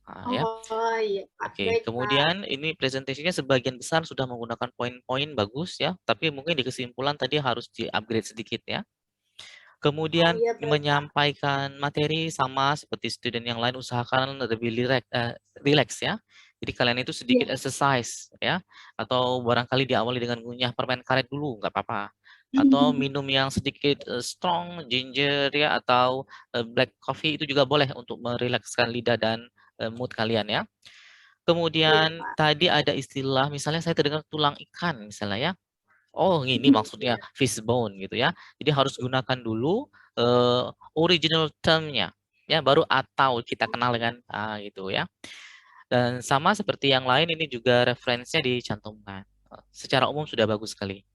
Nah, ya. Oh iya, Pak. Oke, Baik, Pak. kemudian ini presentasinya sebagian besar sudah menggunakan poin-poin bagus ya, tapi mungkin di kesimpulan tadi harus di-upgrade sedikit ya. Kemudian Oh, iya, baik, Pak. menyampaikan materi sama seperti student yang lain, usahakan lebih relax ya. Jadi kalian itu sedikit exercise ya, atau barangkali diawali dengan ngunyah permen karet dulu, nggak apa-apa. Atau minum yang sedikit strong, ginger ya, atau black coffee itu juga boleh untuk merilekskan lidah dan mood kalian ya. Kemudian tadi ada istilah, misalnya saya terdengar tulang ikan misalnya ya. Oh, ini maksudnya fishbone gitu ya. Jadi harus gunakan dulu original term-nya ya, baru atau kita kenal dengan gitu ya. Dan sama seperti yang lain ini juga referensinya dicantumkan. Secara umum sudah bagus sekali.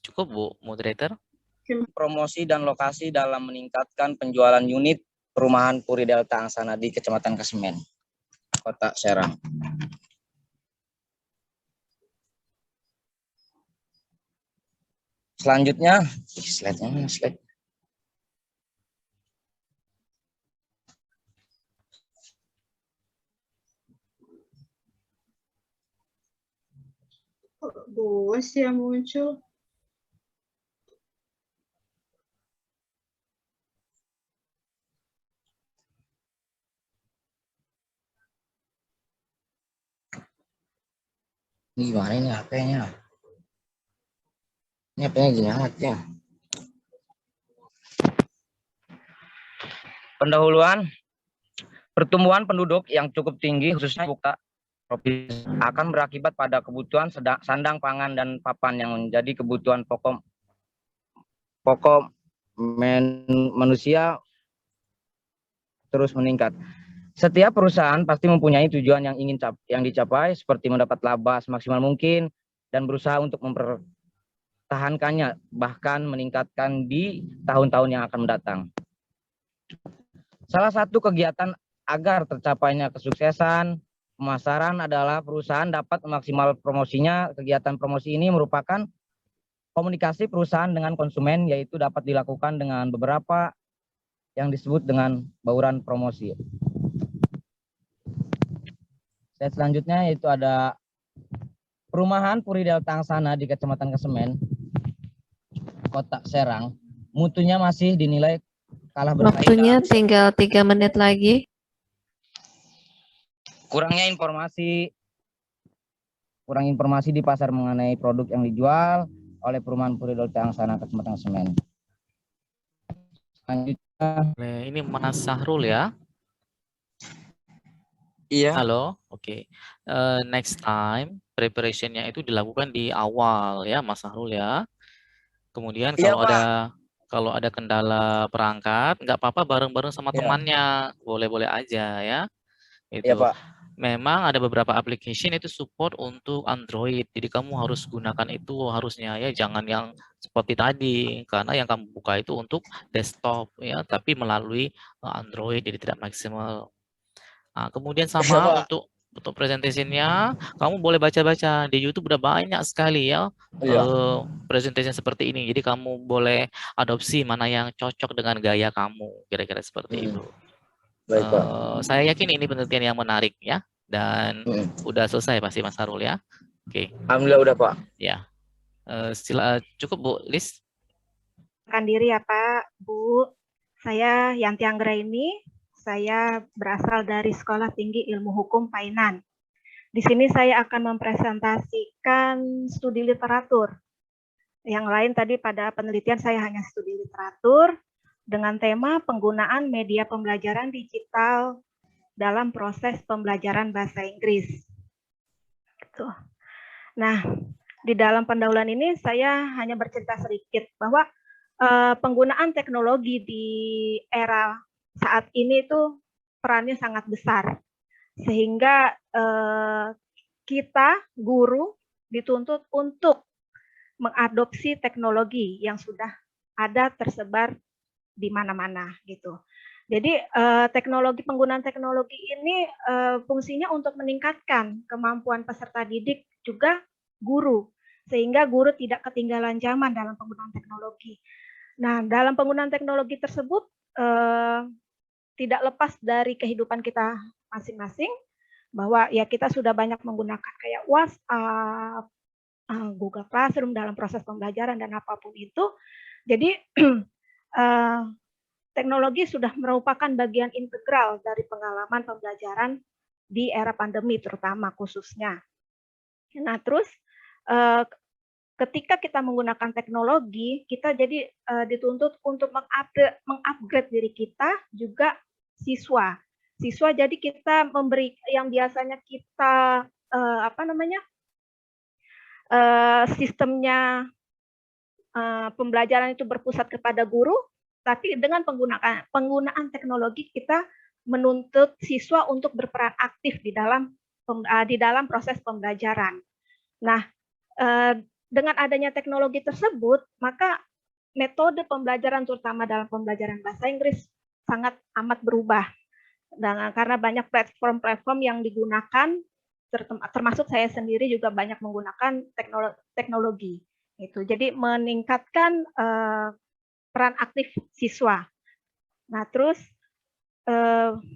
Cukup Bu moderator. Promosi dan lokasi dalam meningkatkan penjualan unit perumahan Puri Delta Angsana di Kecamatan Kesemen, Kota Serang. Selanjutnya, slide-nya mana slide? Bos yang muncul. Ini gimana ini HP-nya? Ini HP-nya gini amat ya. Pendahuluan, pertumbuhan penduduk yang cukup tinggi khususnya buka provinsi akan berakibat pada kebutuhan sandang pangan dan papan yang menjadi kebutuhan pokok manusia terus meningkat. Setiap perusahaan pasti mempunyai tujuan yang dicapai seperti mendapat laba semaksimal mungkin dan berusaha untuk mempertahankannya bahkan meningkatkan di tahun-tahun yang akan mendatang. Salah satu kegiatan agar tercapainya kesuksesan pemasaran adalah perusahaan dapat memaksimal promosinya. Kegiatan promosi ini merupakan komunikasi perusahaan dengan konsumen, yaitu dapat dilakukan dengan beberapa yang disebut dengan bauran promosi. Slide selanjutnya yaitu ada perumahan Puri Delta Angsana di Kecamatan Kesemen, Kota Serang. Mutunya masih dinilai kalah bersaing. Waktunya tinggal 3 menit lagi. Kurang informasi di pasar mengenai produk yang dijual oleh perumahan Puri Delta Angsana Kecamatan Kesemen. Selanjutnya, ini Mas Sahrul ya. Iya. Halo, oke. Next time preparationnya itu dilakukan di awal ya, Mas Sahrul ya. Kemudian Iya, kalau ada kendala perangkat, nggak apa-apa bareng-bareng sama temannya, boleh-boleh aja ya. Itu. Iya, Pak. Memang ada beberapa application itu support untuk Android, jadi kamu harus gunakan itu harusnya ya, jangan yang seperti tadi, karena yang kamu buka itu untuk desktop ya, tapi melalui Android jadi tidak maksimal. Nah, kemudian sama untuk presentasinya, kamu boleh baca-baca di YouTube udah banyak sekali ya presentation seperti ini. Jadi kamu boleh adopsi mana yang cocok dengan gaya kamu, kira-kira seperti itu. Baik, Pak. Saya yakin ini penelitian yang menarik ya, dan udah selesai pasti Mas Harul ya. Oke. Alhamdulillah udah, Pak. Ya, cukup Bu Lis. Perkenalkan diri ya Pak, Bu. Saya Yanti Anggraini. Saya berasal dari Sekolah Tinggi Ilmu Hukum Painan. Di sini saya akan mempresentasikan studi literatur. Yang lain tadi pada penelitian saya hanya studi literatur dengan tema penggunaan media pembelajaran digital dalam proses pembelajaran bahasa Inggris. Nah, di dalam pendahuluan ini saya hanya bercerita sedikit bahwa penggunaan teknologi di era saat ini itu perannya sangat besar, sehingga kita guru dituntut untuk mengadopsi teknologi yang sudah ada tersebar di mana-mana gitu. Jadi penggunaan teknologi ini fungsinya untuk meningkatkan kemampuan peserta didik juga guru, sehingga guru tidak ketinggalan zaman dalam penggunaan teknologi. Nah, dalam penggunaan teknologi tersebut tidak lepas dari kehidupan kita masing-masing, bahwa ya kita sudah banyak menggunakan kayak WhatsApp, Google Classroom dalam proses pembelajaran dan apapun itu. Jadi teknologi sudah merupakan bagian integral dari pengalaman pembelajaran di era pandemi terutama khususnya. Nah, terus ketika kita menggunakan teknologi, kita jadi dituntut untuk mengupgrade diri kita, juga siswa. Siswa jadi kita memberi yang biasanya kita sistemnya pembelajaran itu berpusat kepada guru, tapi dengan penggunaan teknologi kita menuntut siswa untuk berperan aktif di dalam proses pembelajaran. Nah, dengan adanya teknologi tersebut, maka metode pembelajaran terutama dalam pembelajaran bahasa Inggris sangat amat berubah. Dan karena banyak platform-platform yang digunakan, termasuk saya sendiri juga banyak menggunakan teknologi. Itu jadi meningkatkan peran aktif siswa. Nah, terus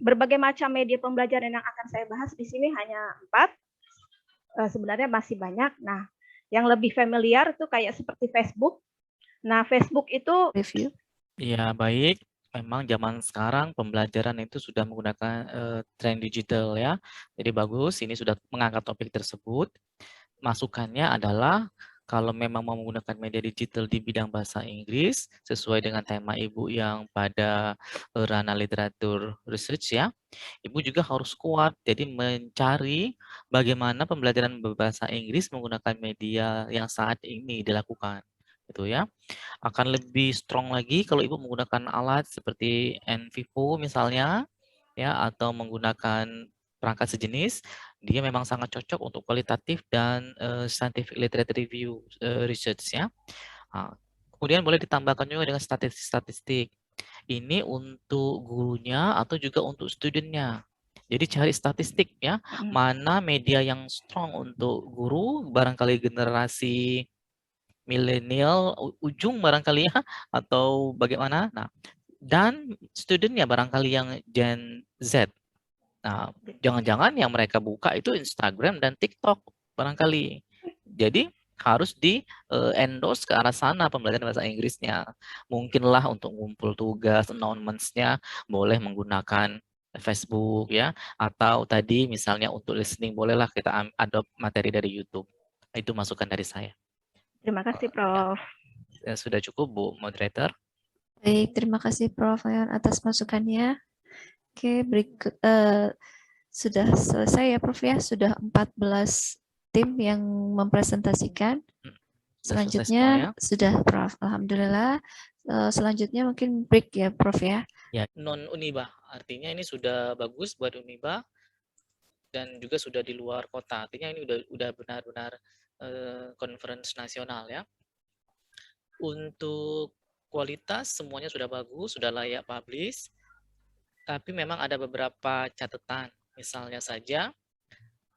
berbagai macam media pembelajaran yang akan saya bahas di sini hanya 4. Sebenarnya masih banyak. Nah, yang lebih familiar itu kayak seperti Facebook. Nah, Facebook itu review. Ya, baik. Memang zaman sekarang pembelajaran itu sudah menggunakan tren digital ya. Jadi bagus, ini sudah mengangkat topik tersebut. Masukannya adalah kalau memang mau menggunakan media digital di bidang bahasa Inggris, sesuai dengan tema Ibu yang pada ranah literatur research ya, Ibu juga harus kuat. Jadi mencari bagaimana pembelajaran berbahasa Inggris menggunakan media yang saat ini dilakukan. Gitu ya. Akan lebih strong lagi kalau Ibu menggunakan alat seperti NVivo misalnya, ya, atau menggunakan perangkat sejenis, dia memang sangat cocok untuk kualitatif dan scientific literature review research ya. Kemudian boleh ditambahkan juga dengan statistik-statistik. Ini untuk gurunya atau juga untuk studentnya. Jadi cari statistik ya, mana media yang strong untuk guru, barangkali generasi milenial ujung barangkali ya, atau bagaimana. Nah, dan studentnya barangkali yang Gen Z. Nah, jangan-jangan yang mereka buka itu Instagram dan TikTok barangkali. Jadi harus di endorse ke arah sana pembelajaran bahasa Inggrisnya. Mungkinlah untuk ngumpul tugas, announcements-nya boleh menggunakan Facebook ya, atau tadi misalnya untuk listening bolehlah kita adopt materi dari YouTube. Itu masukan dari saya. Terima kasih, Prof. Ya, sudah cukup, Bu Moderator. Baik, terima kasih Prof. atas masukannya. Oke, berikut sudah selesai ya Prof ya, sudah 14 tim yang mempresentasikan. Selanjutnya sudah Prof. Alhamdulillah. Selanjutnya mungkin break ya Prof ya. Ya, non Uniba. Artinya ini sudah bagus buat Uniba dan juga sudah di luar kota. Artinya ini udah benar-benar conference nasional ya. Untuk kualitas semuanya sudah bagus, sudah layak publish. Tapi memang ada beberapa catatan. Misalnya saja,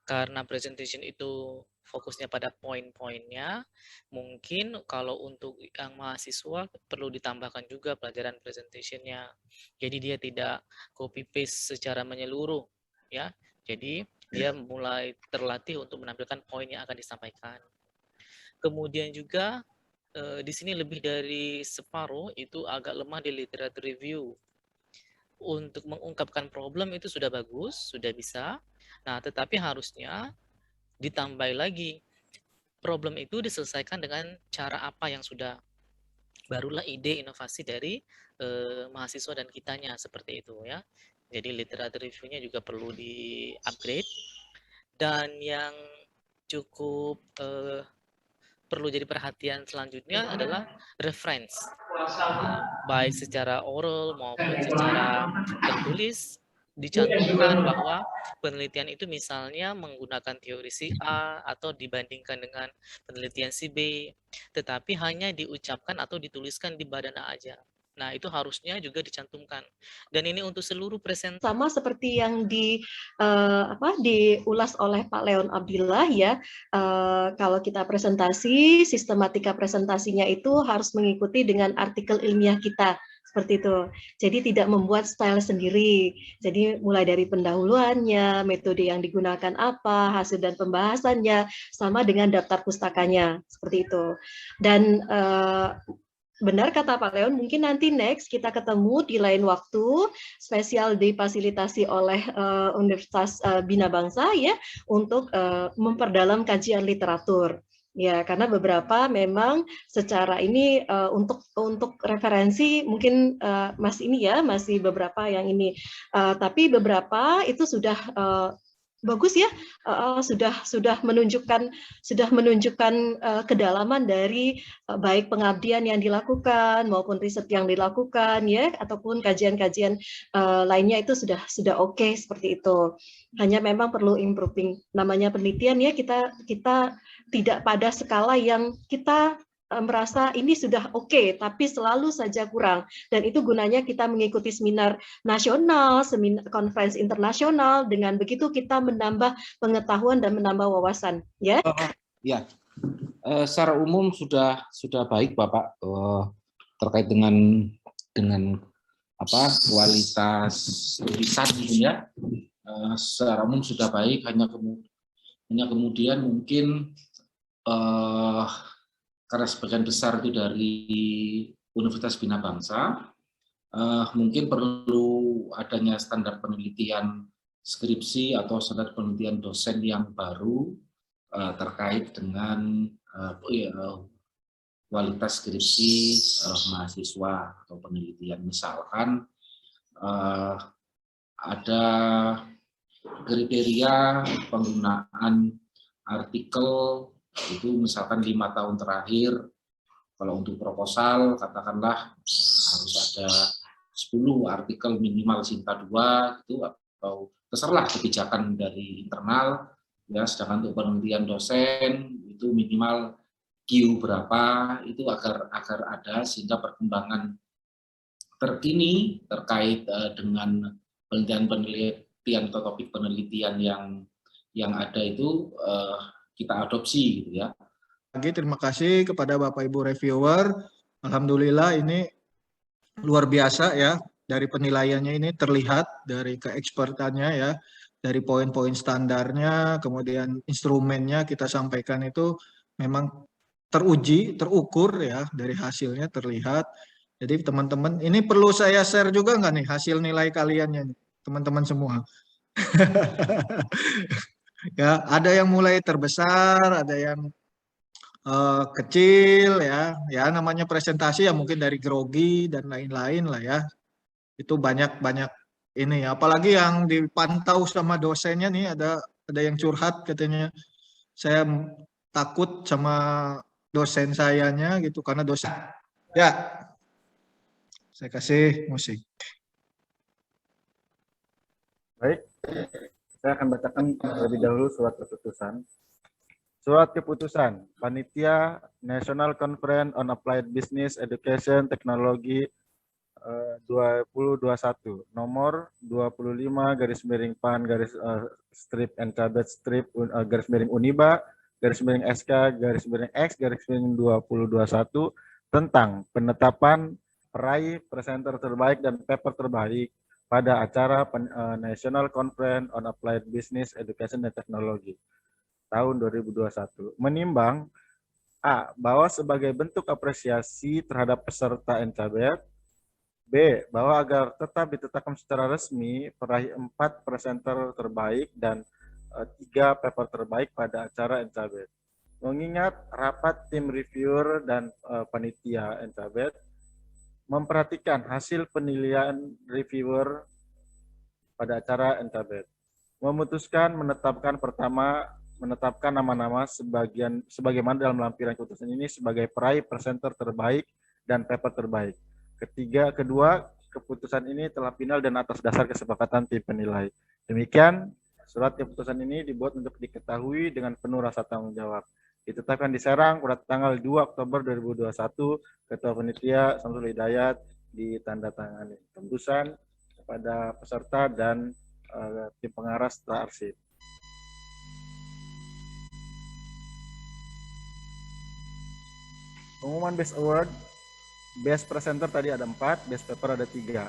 karena presentation itu fokusnya pada poin-poinnya, mungkin kalau untuk yang mahasiswa perlu ditambahkan juga pelajaran presentation-nya. Jadi dia tidak copy-paste secara menyeluruh. Ya. Jadi dia mulai terlatih untuk menampilkan poin yang akan disampaikan. Kemudian juga di sini lebih dari separuh itu agak lemah di literature review. Untuk mengungkapkan problem itu sudah bagus, sudah bisa. Nah, tetapi harusnya ditambah lagi. Problem itu diselesaikan dengan cara apa yang sudah. Barulah ide inovasi dari mahasiswa dan kitanya seperti itu ya. Jadi literature review-nya juga perlu di-upgrade. Dan yang cukup perlu jadi perhatian selanjutnya adalah reference. Baik secara oral maupun secara tertulis, dicantumkan bahwa penelitian itu misalnya menggunakan teori si A atau dibandingkan dengan penelitian si B, tetapi hanya diucapkan atau dituliskan di badan A aja. Nah, itu harusnya juga dicantumkan. Dan ini untuk seluruh presentasi. Sama seperti yang diulas oleh Pak Leon Abdillah ya, kalau kita presentasi, sistematika presentasinya itu harus mengikuti dengan artikel ilmiah kita. Seperti itu. Jadi tidak membuat style sendiri. Jadi mulai dari pendahuluannya, metode yang digunakan apa, hasil dan pembahasannya, sama dengan daftar pustakanya. Seperti itu. Dan benar kata Pak Leon, mungkin nanti next kita ketemu di lain waktu, spesial difasilitasi oleh Universitas Bina Bangsa ya, untuk memperdalam kajian literatur. Ya, karena beberapa memang secara ini untuk referensi mungkin masih beberapa yang ini, tapi beberapa itu sudah bagus ya, sudah menunjukkan kedalaman dari baik pengabdian yang dilakukan maupun riset yang dilakukan ya, ataupun kajian-kajian lainnya itu sudah oke seperti itu. Hanya memang perlu improving. Namanya penelitian ya, kita tidak pada skala yang kita merasa ini sudah oke, tapi selalu saja kurang. Dan itu gunanya kita mengikuti seminar nasional, seminar konferensi internasional. Dengan begitu kita menambah pengetahuan dan menambah wawasan. Ya. Ya. Secara umum sudah baik Bapak terkait dengan kualitas tulisan gitu ya. Secara umum sudah baik. Hanya kemudian mungkin karena sebagian besar itu dari Universitas Bina Bangsa, mungkin perlu adanya standar penelitian skripsi atau standar penelitian dosen yang baru terkait dengan kualitas skripsi mahasiswa atau penelitian. Misalkan ada kriteria penggunaan artikel itu misalkan 5 tahun terakhir, kalau untuk proposal katakanlah harus ada 10 artikel minimal Sinta 2 gitu, atau terserah kebijakan dari internal ya. Sedangkan untuk penelitian dosen itu minimal Q berapa, itu agar ada sehingga perkembangan terkini terkait dengan penelitian atau topik penelitian yang ada itu kita adopsi gitu ya. Lagi terima kasih kepada Bapak Ibu reviewer. Alhamdulillah ini luar biasa ya, dari penilaiannya ini terlihat dari keekspertannya ya, dari poin-poin standarnya, kemudian instrumennya kita sampaikan itu memang teruji, terukur ya, dari hasilnya terlihat. Jadi teman-teman, ini perlu saya share juga nggak nih hasil nilai kaliannya nih, teman-teman semua? Ya, ada yang mulai terbesar, ada yang kecil ya. Ya namanya presentasi ya, mungkin dari grogi dan lain-lain lah ya. Itu banyak ini ya. Apalagi yang dipantau sama dosennya nih, ada yang curhat katanya, saya takut sama dosen sayanya gitu karena dosen. Ya. Saya kasih musik. Baik. Saya akan bacakan terlebih dahulu surat keputusan. Surat keputusan Panitia National Conference on Applied Business Education Technology 2021 nomor 25/PAN/Uniba/SK/X/2021 tentang penetapan peraih presenter terbaik dan paper terbaik pada acara National Conference on Applied Business Education and Technology tahun 2021. Menimbang A. Bahwa sebagai bentuk apresiasi terhadap peserta NCABET. B. Bahwa agar tetap ditetapkan secara resmi peraih 4 presenter terbaik dan 3 paper terbaik pada acara NCABET. Mengingat rapat tim reviewer dan panitia NCABET memperhatikan hasil penilaian reviewer pada acara NCABET, memutuskan menetapkan nama-nama sebagaimana dalam lampiran keputusan ini sebagai peraih presenter terbaik dan paper terbaik. Kedua, keputusan ini telah final dan atas dasar kesepakatan tim penilai. Demikian, surat keputusan ini dibuat untuk diketahui dengan penuh rasa tanggung jawab. Ditetapkan di Serang pada tanggal 2 Oktober 2021, Ketua Panitia Samsul Hidayat ditandatangani. Tembusan kepada peserta dan tim pengarah setelah arsip. Pengumuman Best Award, Best Presenter tadi ada 4, Best Paper ada 3.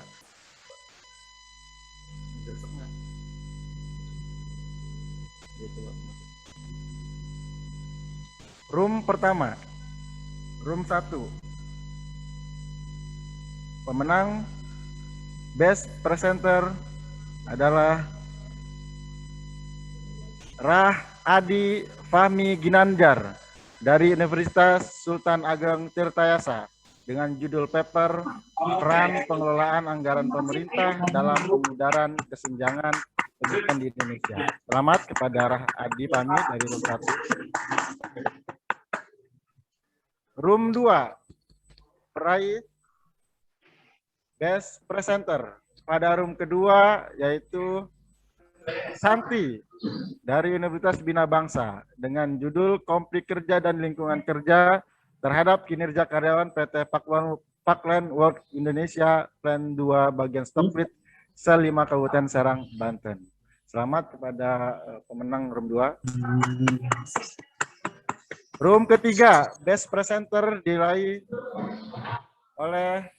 Room pertama, Room 1. Pemenang Best Presenter adalah Rah Adi Fahmi Ginanjar dari Universitas Sultan Ageng Tirtayasa dengan judul paper Peran Pengelolaan Anggaran Pemerintah dalam Pemudaran Kesenjangan Pendidikan di Indonesia. Selamat kepada Rah Adi Fahmi dari Room 1. Room 2, peraih Best Presenter pada room kedua yaitu Santi dari Universitas Bina Bangsa dengan judul Konflik Kerja dan Lingkungan Kerja terhadap kinerja karyawan PT Parkland World Indonesia Plan 2 bagian Stockfleet Sel 5 Kabupaten Serang, Banten. Selamat kepada pemenang room 2. Room ketiga, Best Presenter diraih oleh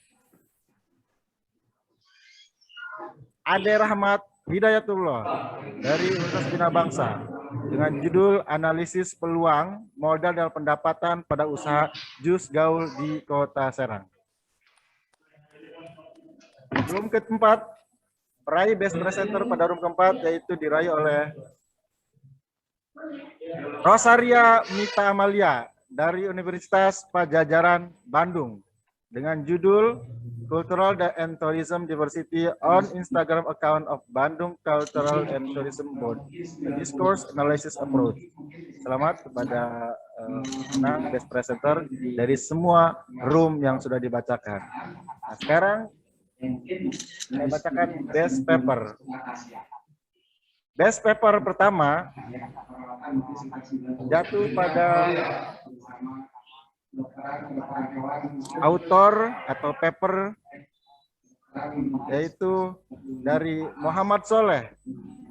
Ade Rahmat Hidayatullah dari Universitas Bina Bangsa dengan judul Analisis Peluang Modal dan Pendapatan pada Usaha Jus Gaul di Kota Serang. Room keempat, peraih Best Presenter pada room keempat yaitu diraih oleh Rosaria Mita Amalia dari Universitas Pajajaran Bandung dengan judul Cultural and Tourism Diversity on Instagram Account of Bandung Cultural and Tourism Board, a Discourse Analysis Approach. Selamat kepada pemenang Best Presenter dari semua room yang sudah dibacakan. Nah, sekarang saya bacakan Best Paper. Best Paper pertama jatuh pada autor atau paper yaitu dari Muhammad Soleh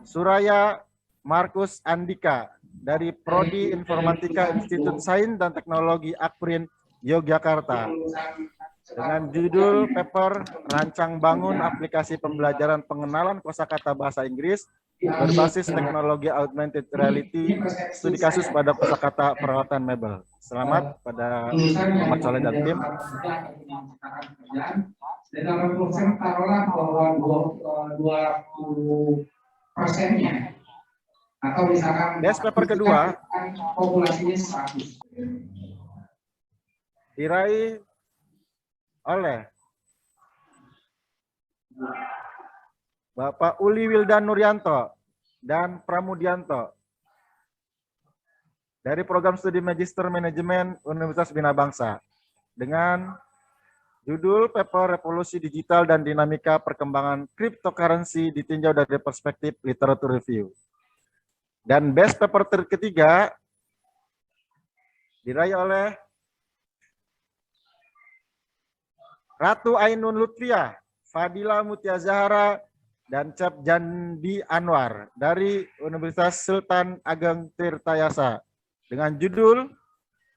Suraya Markus Andika dari Prodi Informatika Institut Sains dan Teknologi Akprin Yogyakarta dengan judul paper Rancang Bangun Aplikasi Pembelajaran Pengenalan Kosakata Bahasa Inggris berbasis teknologi augmented reality, studi kasus pada kosakata peralatan mebel. Selamat pada Muhammad Soleh dan tim. Dan dalam program taruhlah bahwa 20%-nya atau misalkan Best paper kedua populasinya 100 diraih oleh Bapak Uli Wildan Nuryanto dan Pramudianto dari Program Studi Magister Manajemen Universitas Bina Bangsa dengan judul paper Revolusi Digital dan Dinamika Perkembangan Cryptocurrency ditinjau dari perspektif literatur review. Dan best paper ketiga diraih oleh Ratu Ainun Lutfiah, Fadila Mutia Zahara, dan Cap Jandi Anwar dari Universitas Sultan Ageng Tirtayasa dengan judul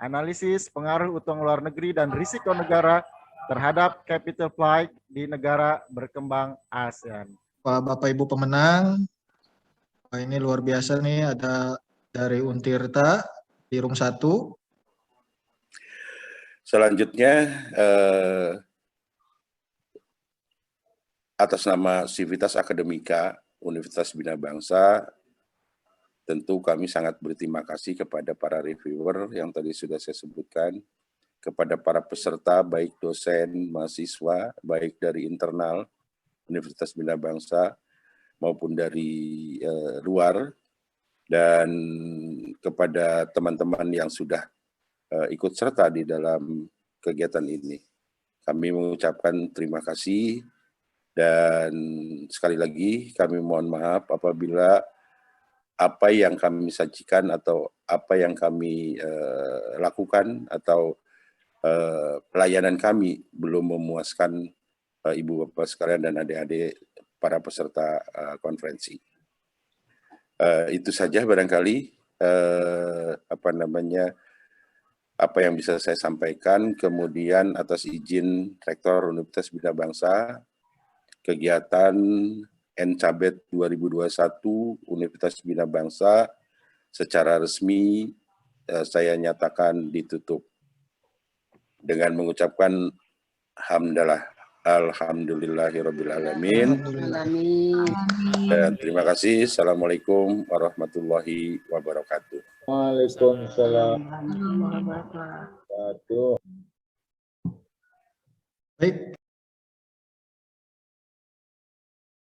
Analisis Pengaruh Utang Luar Negeri dan Risiko Negara terhadap Capital Flight di Negara Berkembang ASEAN. Bapak Ibu pemenang, ini luar biasa nih, ada dari Untirta di room 1. Selanjutnya atas nama Civitas Akademika Universitas Bina Bangsa, tentu kami sangat berterima kasih kepada para reviewer yang tadi sudah saya sebutkan, kepada para peserta baik dosen, mahasiswa, baik dari internal Universitas Bina Bangsa maupun dari luar, dan kepada teman-teman yang sudah ikut serta di dalam kegiatan ini. Kami mengucapkan terima kasih Dan sekali lagi kami mohon maaf apabila apa yang kami sajikan atau apa yang kami lakukan atau pelayanan kami belum memuaskan Ibu Bapak sekalian dan adik-adik para peserta konferensi. Itu saja barangkali apa yang bisa saya sampaikan. Kemudian atas izin Rektor Universitas Bina Bangsa, kegiatan Encabet 2021 Universitas Bina Bangsa secara resmi saya nyatakan ditutup dengan mengucapkan alhamdulillahirrabbilalamin. Dan terima kasih. Assalamualaikum warahmatullahi wabarakatuh. Waalaikumsalam. Baik.